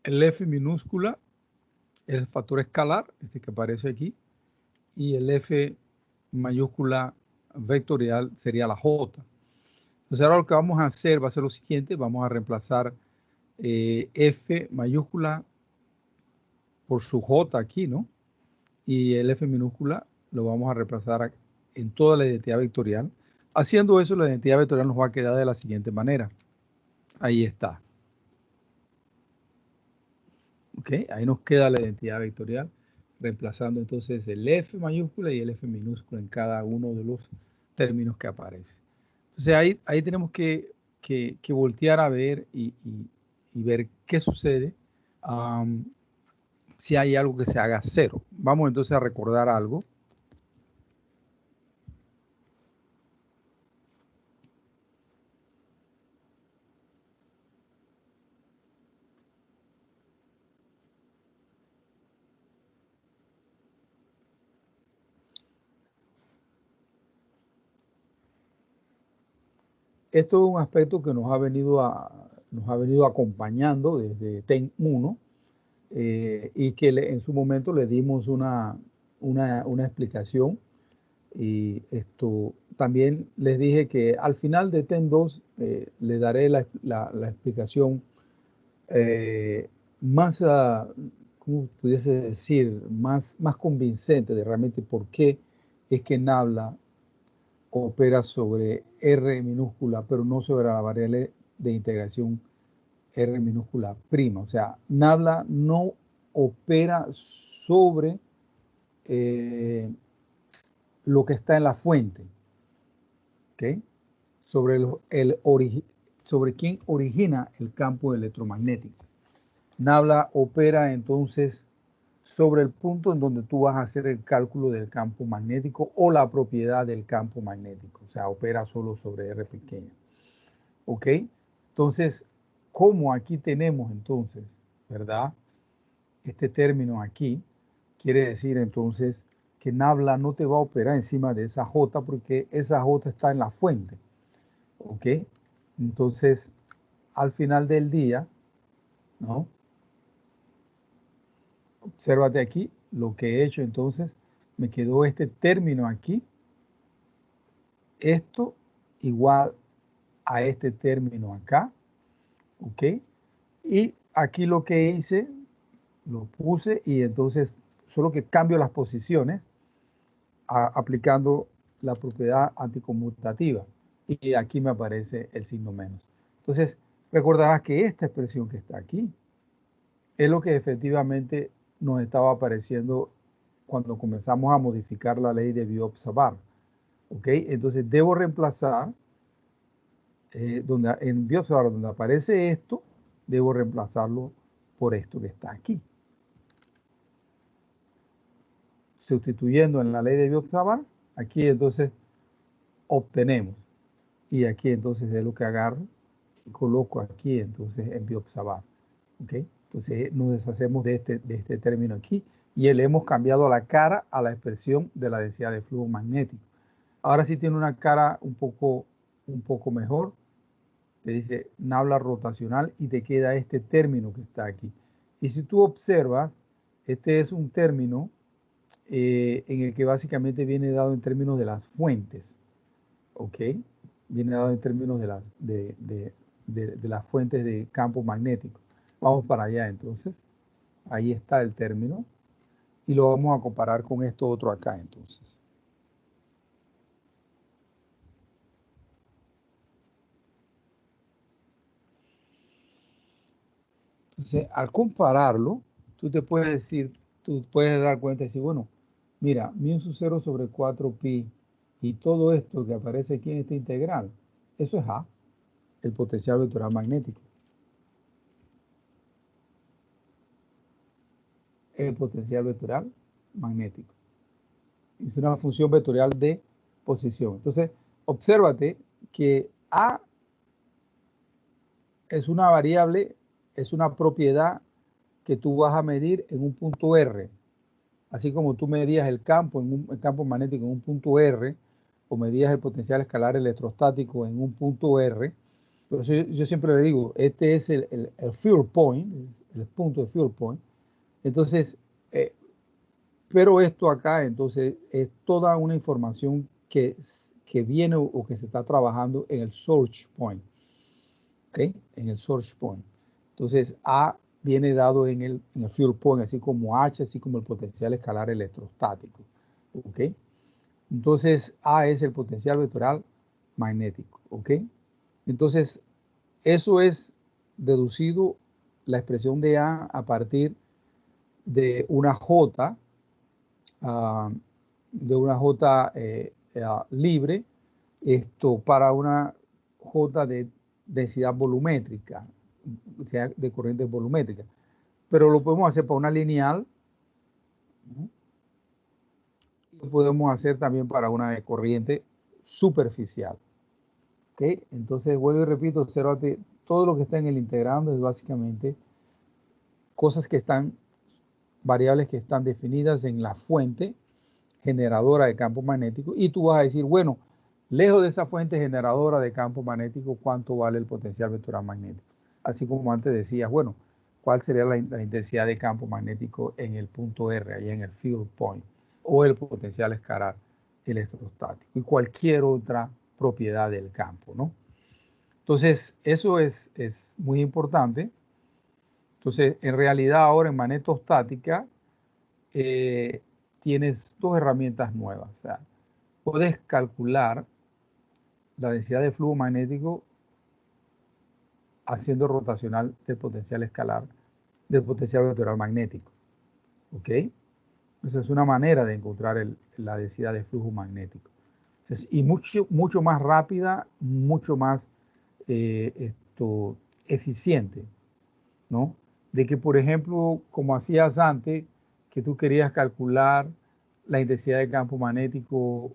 El F minúscula es el factor escalar, este que aparece aquí, y el F mayúscula vectorial sería la J. Entonces ahora lo que vamos a hacer va a ser lo siguiente, vamos a reemplazar F mayúscula por su J aquí, ¿no? Y el F minúscula lo vamos a reemplazar en toda la identidad vectorial. Haciendo eso, la identidad vectorial nos va a quedar de la siguiente manera. Ahí está. ¿Ok? Ahí nos queda la identidad vectorial, reemplazando entonces el F mayúscula y el F minúscula en cada uno de los términos que aparece. Entonces ahí tenemos que voltear a ver y ver qué sucede si hay algo que se haga cero. Vamos entonces a recordar algo. Esto es un aspecto que nos ha venido acompañando desde TEN 1 y que en su momento le dimos una explicación. Y esto también les dije que al final de TEN 2 le daré la explicación más, ¿cómo pudiese decir? Más convincente de realmente por qué es que Nabla opera sobre R minúscula, pero no sobre la variable de integración R minúscula prima. O sea, Nabla no opera sobre lo que está en la fuente, ¿ok? Sobre quién origina el campo electromagnético. Nabla opera entonces sobre el punto en donde tú vas a hacer el cálculo del campo magnético o la propiedad del campo magnético. O sea, opera solo sobre R pequeña. ¿Ok? Entonces, como aquí tenemos entonces, ¿verdad? Este término aquí quiere decir entonces que Nabla no te va a operar encima de esa J porque esa J está en la fuente. ¿Ok? Entonces, al final del día, ¿no? Obsérvate aquí lo que he hecho entonces. Me quedó este término aquí. Esto igual a este término acá. ¿Ok? Y aquí lo que hice, lo puse y entonces solo que cambio las posiciones aplicando la propiedad anticonmutativa. Y aquí me aparece el signo menos. Entonces, recordarás que esta expresión que está aquí es lo que efectivamente nos estaba apareciendo cuando comenzamos a modificar la ley de Biot-Savart. ¿Ok? Entonces debo reemplazar, en Biot-Savart donde aparece esto, debo reemplazarlo por esto que está aquí. Sustituyendo en la ley de Biot-Savart, aquí entonces obtenemos. Y aquí entonces es lo que agarro y coloco aquí entonces en Biot-Savart. ¿Ok? Entonces nos deshacemos de este término aquí y le hemos cambiado la cara a la expresión de la densidad de flujo magnético. Ahora sí tiene una cara un poco mejor. Te dice Nabla rotacional y te queda este término que está aquí. Y si tú observas, este es un término en el que básicamente viene dado en términos de las fuentes. ¿Ok? Viene dado en términos de las fuentes de campo magnético. Vamos para allá entonces. Ahí está el término. Y lo vamos a comparar con esto otro acá entonces. Entonces, al compararlo, tú puedes dar cuenta y decir, bueno, mira, mu sub 0 sobre 4 pi y todo esto que aparece aquí en esta integral, eso es A. el potencial vectorial magnético. El potencial vectorial magnético. Es una función vectorial de posición. Entonces, obsérvate que A es una variable, es una propiedad que tú vas a medir en un punto R. Así como tú medías el campo magnético en un punto R, o medías el potencial escalar electrostático en un punto R. Entonces, yo siempre le digo, este es el field point, el punto de field point. Entonces, pero esto acá, entonces, es toda una información que viene o que se está trabajando en el source point. ¿Ok? En el source point. Entonces, A viene dado en el field point, así como H, así como el potencial escalar electrostático. ¿Ok? Entonces, A es el potencial vectorial magnético. ¿Ok? Entonces, eso es deducido la expresión de A a partir de una J, libre, esto para una J de densidad volumétrica, o sea, de corriente volumétrica. Pero lo podemos hacer para una lineal, ¿no? Lo podemos hacer también para una de corriente superficial. ¿Okay? Entonces, vuelvo y repito, obsérvate, todo lo que está en el integrando es básicamente cosas que están, variables que están definidas en la fuente generadora de campo magnético, y tú vas a decir, bueno, lejos de esa fuente generadora de campo magnético, ¿cuánto vale el potencial vectorial magnético? Así como antes decías, bueno, ¿cuál sería la intensidad de campo magnético en el punto R, ahí en el field point, o el potencial escalar electrostático, y cualquier otra propiedad del campo, ¿no? Entonces, eso es muy importante. Entonces, en realidad ahora en magnetostática tienes dos herramientas nuevas. O sea, puedes calcular la densidad de flujo magnético haciendo rotacional del potencial escalar, del potencial vectorial magnético. ¿Ok? Esa es una manera de encontrar la densidad de flujo magnético. Entonces, y mucho más rápida, mucho más eficiente, ¿no? De que, por ejemplo, como hacías antes, que tú querías calcular la intensidad de campo magnético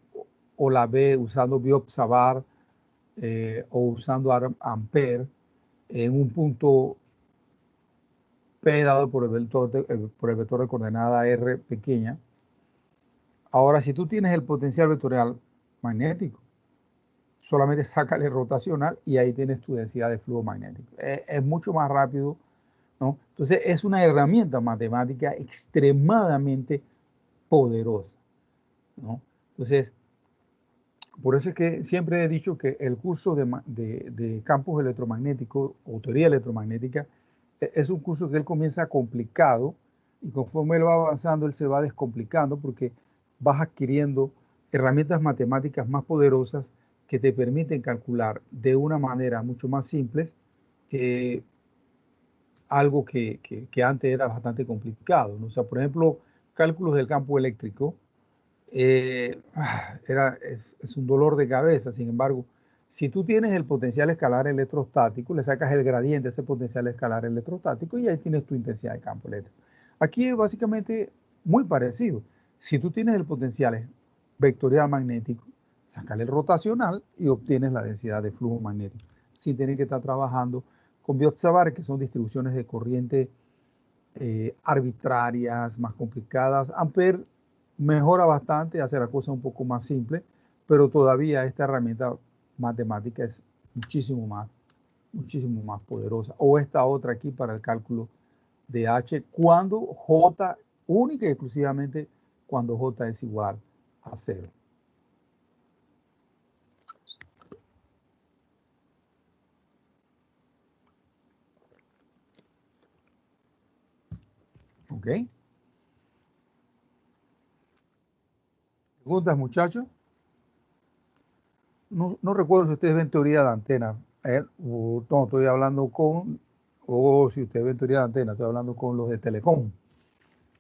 o la B usando biobservar o usando ampere en un punto P dado por el vector de coordenada R pequeña. Ahora, si tú tienes el potencial vectorial magnético, solamente sácale rotacional y ahí tienes tu densidad de flujo magnético. Es mucho más rápido, ¿no? Entonces, es una herramienta matemática extremadamente poderosa, ¿no? Entonces, por eso es que siempre he dicho que el curso de campos electromagnéticos o teoría electromagnética es un curso que él comienza complicado y conforme él va avanzando, él se va descomplicando porque vas adquiriendo herramientas matemáticas más poderosas que te permiten calcular de una manera mucho más simple algo que antes era bastante complicado, ¿no? O sea, por ejemplo, cálculos del campo eléctrico es un dolor de cabeza. Sin embargo, si tú tienes el potencial escalar electrostático, le sacas el gradiente a ese potencial escalar electrostático y ahí tienes tu intensidad de campo eléctrico. Aquí es básicamente muy parecido. Si tú tienes el potencial vectorial magnético, sácale el rotacional y obtienes la densidad de flujo magnético, sin tener que estar trabajando con biobservar, que son distribuciones de corriente arbitrarias, más complicadas. Ampere mejora bastante, hace la cosa un poco más simple, pero todavía esta herramienta matemática es muchísimo más poderosa. O esta otra aquí para el cálculo de H, cuando J, única y exclusivamente cuando J es igual a 0. ¿Ok? ¿Preguntas, muchachos? No recuerdo si ustedes ven teoría de antena. No, estoy hablando o si ustedes ven teoría de antena, estoy hablando con los de Telecom.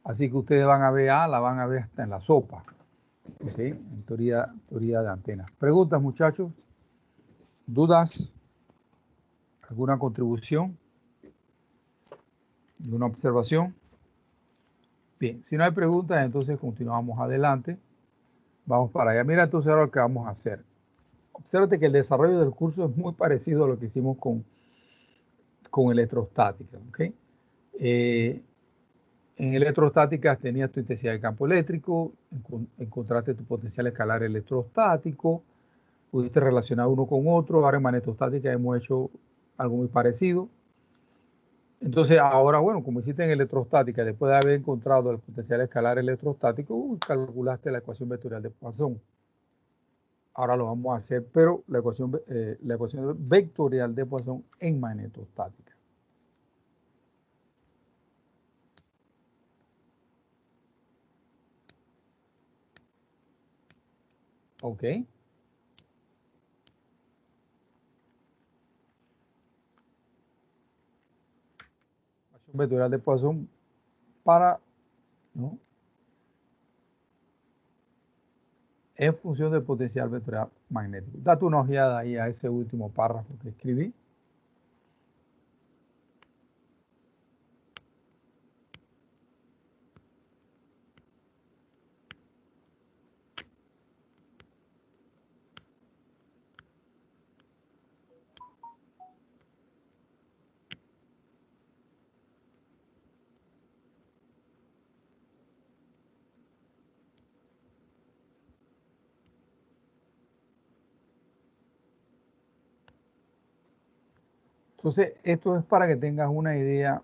Así que ustedes van a ver la van a ver hasta en la sopa. ¿Sí? En teoría de antena. ¿Preguntas, muchachos? ¿Dudas? ¿Alguna contribución? ¿Alguna observación? Bien, si no hay preguntas, entonces continuamos adelante. Vamos para allá. Mira entonces ahora lo que vamos a hacer. Obsérvate que el desarrollo del curso es muy parecido a lo que hicimos con electrostática. ¿Okay? En electrostática tenías tu intensidad de campo eléctrico, encontraste tu potencial escalar electrostático, pudiste relacionar uno con otro. Ahora en magnetostática hemos hecho algo muy parecido. Entonces, ahora, bueno, como hiciste en electrostática, después de haber encontrado el potencial escalar electrostático, calculaste la ecuación vectorial de Poisson. Ahora lo vamos a hacer, pero la ecuación vectorial de Poisson en magnetostática. Ok. Ecuación vectorial de Poisson para, ¿no?, en función del potencial vectorial magnético. Date una ojeada ahí a ese último párrafo que escribí. Entonces, esto es para que tengas una idea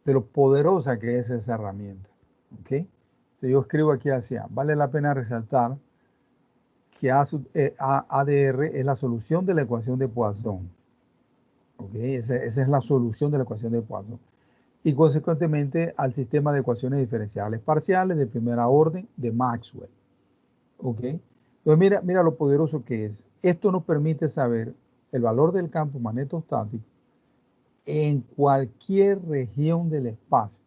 de lo poderosa que es esa herramienta. ¿Ok? Si yo escribo aquí hacia, vale la pena resaltar que ADR es la solución de la ecuación de Poisson. ¿Ok? Esa es la solución de la ecuación de Poisson. Y consecuentemente al sistema de ecuaciones diferenciales parciales de primera orden de Maxwell. ¿Ok? Entonces mira lo poderoso que es. Esto nos permite saber el valor del campo magnetostático en cualquier región del espacio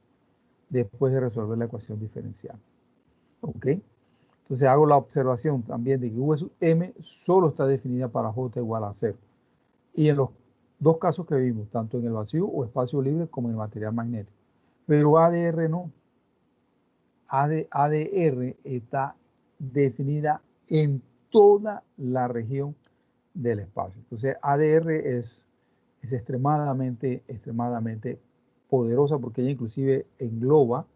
después de resolver la ecuación diferencial. ¿Ok? Entonces hago la observación también de que V sub M solo está definida para J igual a 0. Y en los dos casos que vimos, tanto en el vacío o espacio libre como en el material magnético. Pero ADR no. ADR está definida en toda la región del espacio. Entonces ADR es extremadamente poderosa porque ella inclusive engloba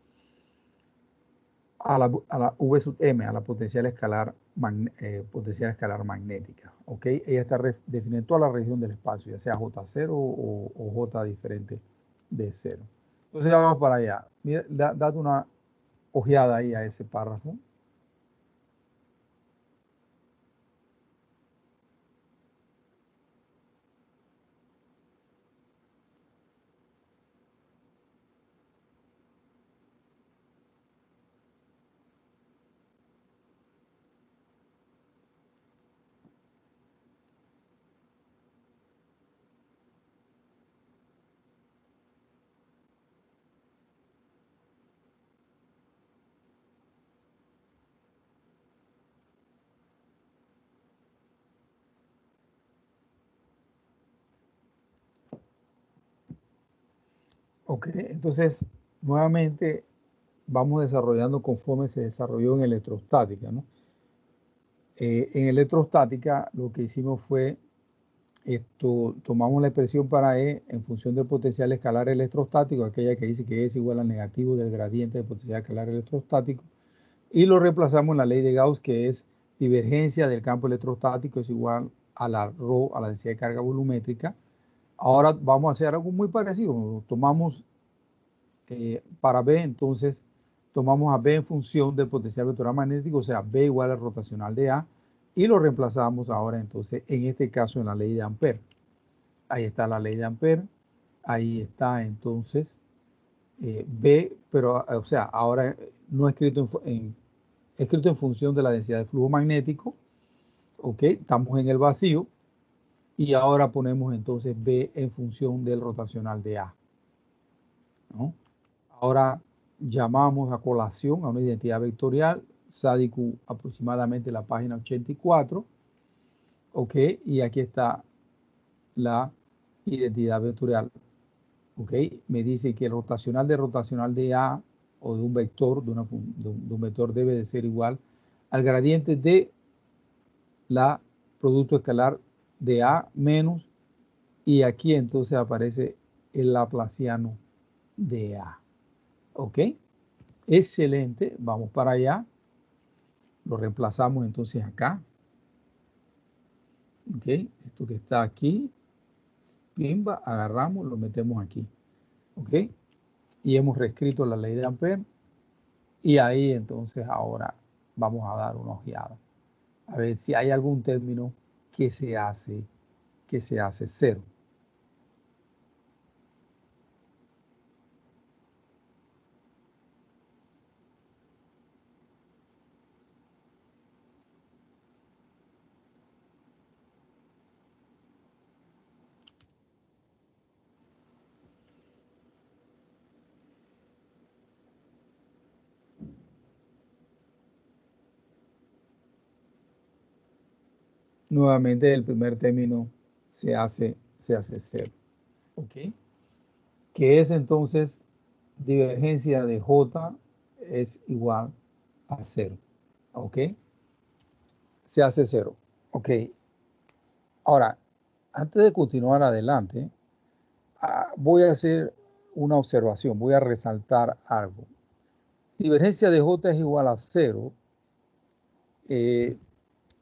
a la V sub M, a la potencial escalar magnética. ¿Ok? Ella está definida en toda la región del espacio, ya sea J0 o J diferente de 0. Entonces vamos para allá. Mira, date una ojeada ahí a ese párrafo. Ok, entonces nuevamente vamos desarrollando conforme se desarrolló en electrostática, ¿no? En electrostática lo que hicimos fue tomamos la expresión para E en función del potencial escalar electrostático, aquella que dice que E es igual al negativo del gradiente de potencial escalar electrostático, y lo reemplazamos en la ley de Gauss, que es divergencia del campo electrostático es igual a la ρ, a la densidad de carga volumétrica. Ahora vamos a hacer algo muy parecido. Tomamos para B, entonces tomamos a B en función del potencial vectorial magnético, o sea, B igual al rotacional de A, y lo reemplazamos ahora entonces, en este caso, en la ley de Ampère. Ahí está la ley de Ampère, ahí está entonces B, pero o sea, ahora no escrito escrito en función de la densidad de flujo magnético. Ok, estamos en el vacío y ahora ponemos entonces B en función del rotacional de A, ¿no? Ahora llamamos a colación a una identidad vectorial, SADIQ aproximadamente la página 84, ok, y aquí está la identidad vectorial. ¿Ok? Me dice que el rotacional de A o de un vector, de un vector debe de ser igual al gradiente de la producto escalar de A menos, y aquí entonces aparece el laplaciano de A. ¿Ok? Excelente, vamos para allá. Lo reemplazamos entonces acá. ¿Ok? Esto que está aquí, pimba, agarramos, lo metemos aquí. ¿Ok? Y hemos reescrito la ley de Ampère. Y ahí entonces ahora vamos a dar una ojeada. A ver si hay algún término que se hace cero. Nuevamente el primer término se hace cero. ¿Ok? Que es entonces divergencia de J es igual a cero. ¿Ok? Se hace cero. ¿Ok? Ahora, antes de continuar adelante, voy a hacer una observación, voy a resaltar algo. Divergencia de J es igual a cero,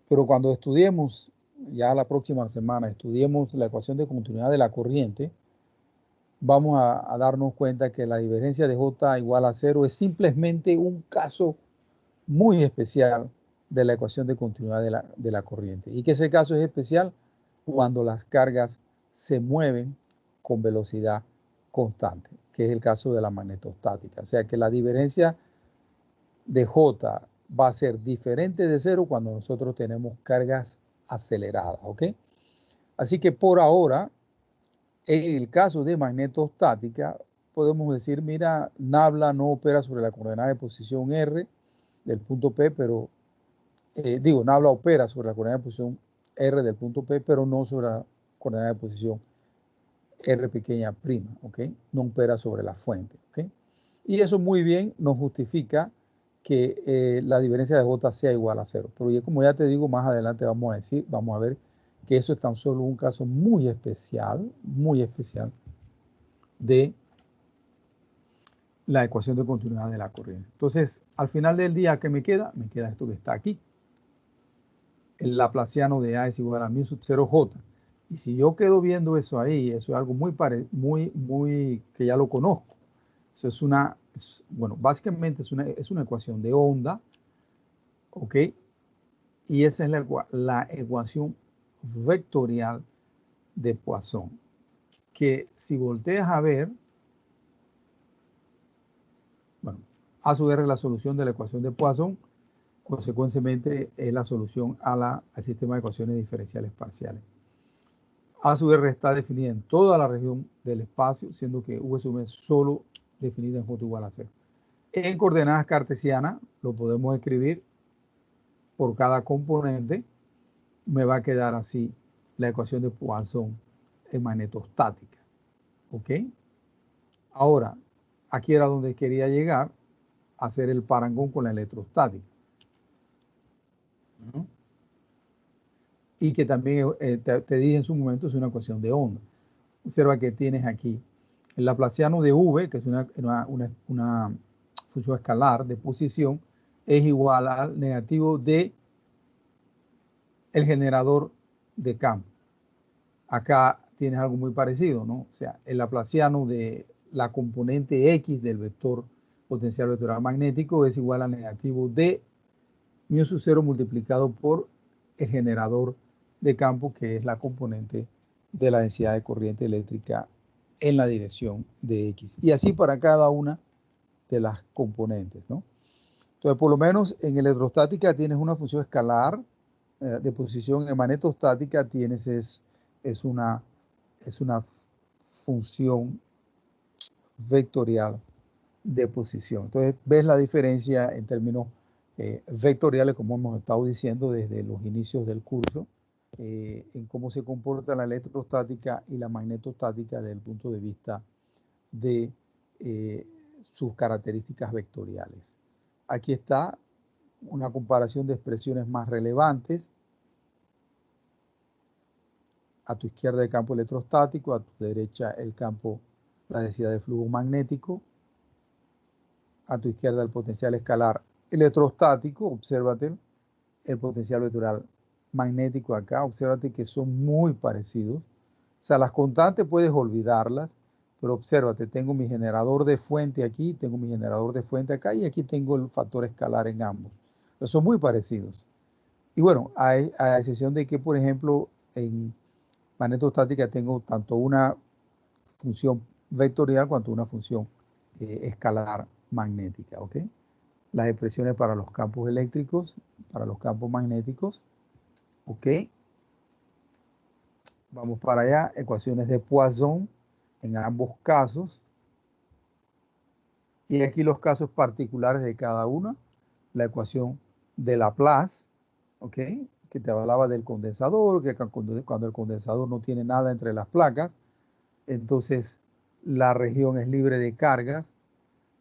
pero cuando estudiemos, ya la próxima semana, estudiemos la ecuación de continuidad de la corriente, vamos a darnos cuenta que la divergencia de J igual a cero es simplemente un caso muy especial de la ecuación de continuidad de la corriente. Y que ese caso es especial cuando las cargas se mueven con velocidad constante, que es el caso de la magnetostática. O sea que la divergencia de J va a ser diferente de cero cuando nosotros tenemos cargas aceleradas, ¿ok? Así que por ahora, en el caso de magnetostática, podemos decir, mira, Nabla no opera sobre la coordenada de posición R del punto P, pero, Nabla opera sobre la coordenada de posición R del punto P, pero no sobre la coordenada de posición R pequeña prima, ¿ok? No opera sobre la fuente, ¿ok? Y eso muy bien nos justifica que la diferencia de J sea igual a cero. Pero ya, como ya te digo, más adelante vamos a ver que eso es tan solo un caso muy especial de la ecuación de continuidad de la corriente. Entonces, al final del día, ¿qué me queda? Me queda esto que está aquí. El laplaciano de A es igual a mu sub 0J. Y si yo quedo viendo eso ahí, eso es algo muy que ya lo conozco. Eso es bueno, básicamente es una ecuación de onda, ¿ok? Y esa es la ecuación vectorial de Poisson, que si volteas a ver, bueno, A sub R es la solución de la ecuación de Poisson, consecuentemente es la solución al sistema de ecuaciones diferenciales parciales. A sub R está definida en toda la región del espacio, siendo que V sub es solo definida en J igual a 0. En coordenadas cartesianas lo podemos escribir por cada componente. Me va a quedar así la ecuación de Poisson en magnetostática. ¿Ok? Ahora, aquí era donde quería llegar, a hacer el parangón con la electrostática. ¿No? Y que también te dije en su momento es una ecuación de onda. Observa que tienes aquí el laplaciano de V, que es una función escalar de posición, es igual al negativo de el generador de campo. Acá tienes algo muy parecido, ¿no? O sea, el laplaciano de la componente X del vector potencial vectorial magnético es igual al negativo de mu sub 0 multiplicado por el generador de campo, que es la componente de la densidad de corriente eléctrica en la dirección de X. Y así para cada una de las componentes, ¿no? Entonces, por lo menos en electrostática tienes una función escalar de posición. En magnetostática tienes es una función vectorial de posición. Entonces, ves la diferencia en términos vectoriales, como hemos estado diciendo desde los inicios del curso, en cómo se comporta la electrostática y la magnetostática desde el punto de vista de sus características vectoriales. Aquí está una comparación de expresiones más relevantes. A tu izquierda el campo electrostático, a tu derecha el campo, la densidad de flujo magnético. A tu izquierda el potencial escalar electrostático, obsérvate el potencial vectorial magnético acá, obsérvate que son muy parecidos. O sea, las constantes puedes olvidarlas, pero obsérvate, tengo mi generador de fuente aquí, tengo mi generador de fuente acá y aquí tengo el factor escalar en ambos. Pero son muy parecidos. Y bueno, a excepción de que, por ejemplo, en magnetostática tengo tanto una función vectorial cuanto una función escalar magnética, ¿ok? Las expresiones para los campos eléctricos, para los campos magnéticos, ¿ok? Vamos para allá, ecuaciones de Poisson en ambos casos. Y aquí los casos particulares de cada una. La ecuación de Laplace, ¿ok? Que te hablaba del condensador, que cuando el condensador no tiene nada entre las placas, entonces la región es libre de cargas,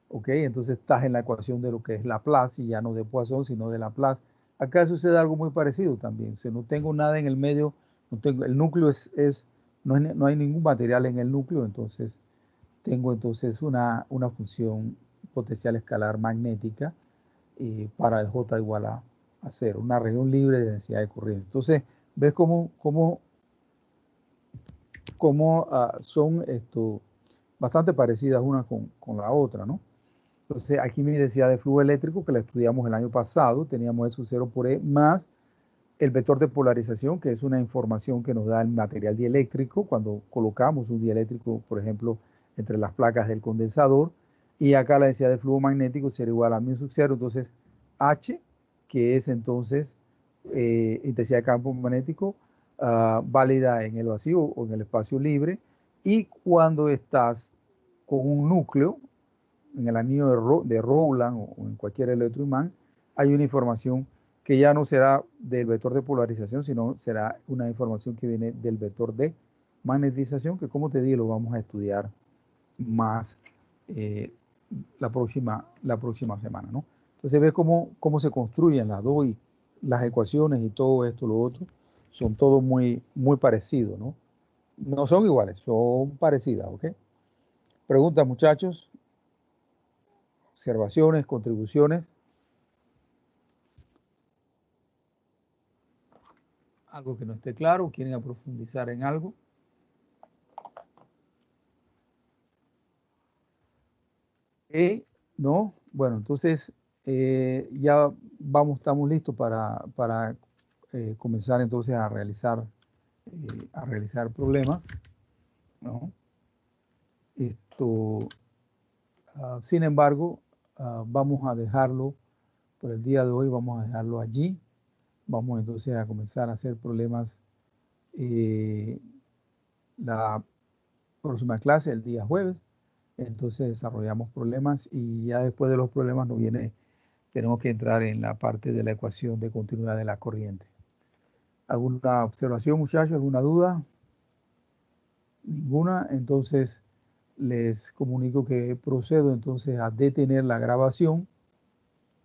¿ok? Entonces estás en la ecuación de lo que es Laplace y ya no de Poisson, sino de Laplace. Acá sucede algo muy parecido también. Si no tengo nada en el medio, no tengo, el núcleo no hay ningún material en el núcleo, entonces tengo entonces una función potencial escalar magnética para el J igual a 0, una región libre de densidad de corriente. Entonces, ves cómo son bastante parecidas una con la otra, ¿no? Entonces, aquí mi densidad de flujo eléctrico, que la estudiamos el año pasado, teníamos eso 0 por E, más el vector de polarización, que es una información que nos da el material dieléctrico, cuando colocamos un dieléctrico, por ejemplo, entre las placas del condensador, y acá la densidad de flujo magnético será igual a μ sub 0, entonces H, que es entonces intensidad de campo magnético, válida en el vacío o en el espacio libre, y cuando estás con un núcleo, en el anillo de Rowland o en cualquier electroimán, hay una información que ya no será del vector de polarización, sino será una información que viene del vector de magnetización, que como te dije, lo vamos a estudiar más la próxima semana, ¿no? Entonces ves cómo se construyen las dos y las ecuaciones y todo esto, lo otro, son todos muy, muy parecidos, ¿no? No son iguales, son parecidas, ¿ok? Preguntas, muchachos, observaciones, contribuciones. Algo que no esté claro, quieren profundizar en algo. No, bueno, entonces ya estamos listos para comenzar entonces a realizar problemas, ¿no? Sin embargo, vamos a dejarlo por el día de hoy, vamos a dejarlo allí. Vamos entonces a comenzar a hacer problemas la próxima clase, el día jueves. Entonces desarrollamos problemas y ya después de los problemas tenemos que entrar en la parte de la ecuación de continuidad de la corriente. ¿Alguna observación, muchachos? ¿Alguna duda? Ninguna. Entonces les comunico que procedo entonces a detener la grabación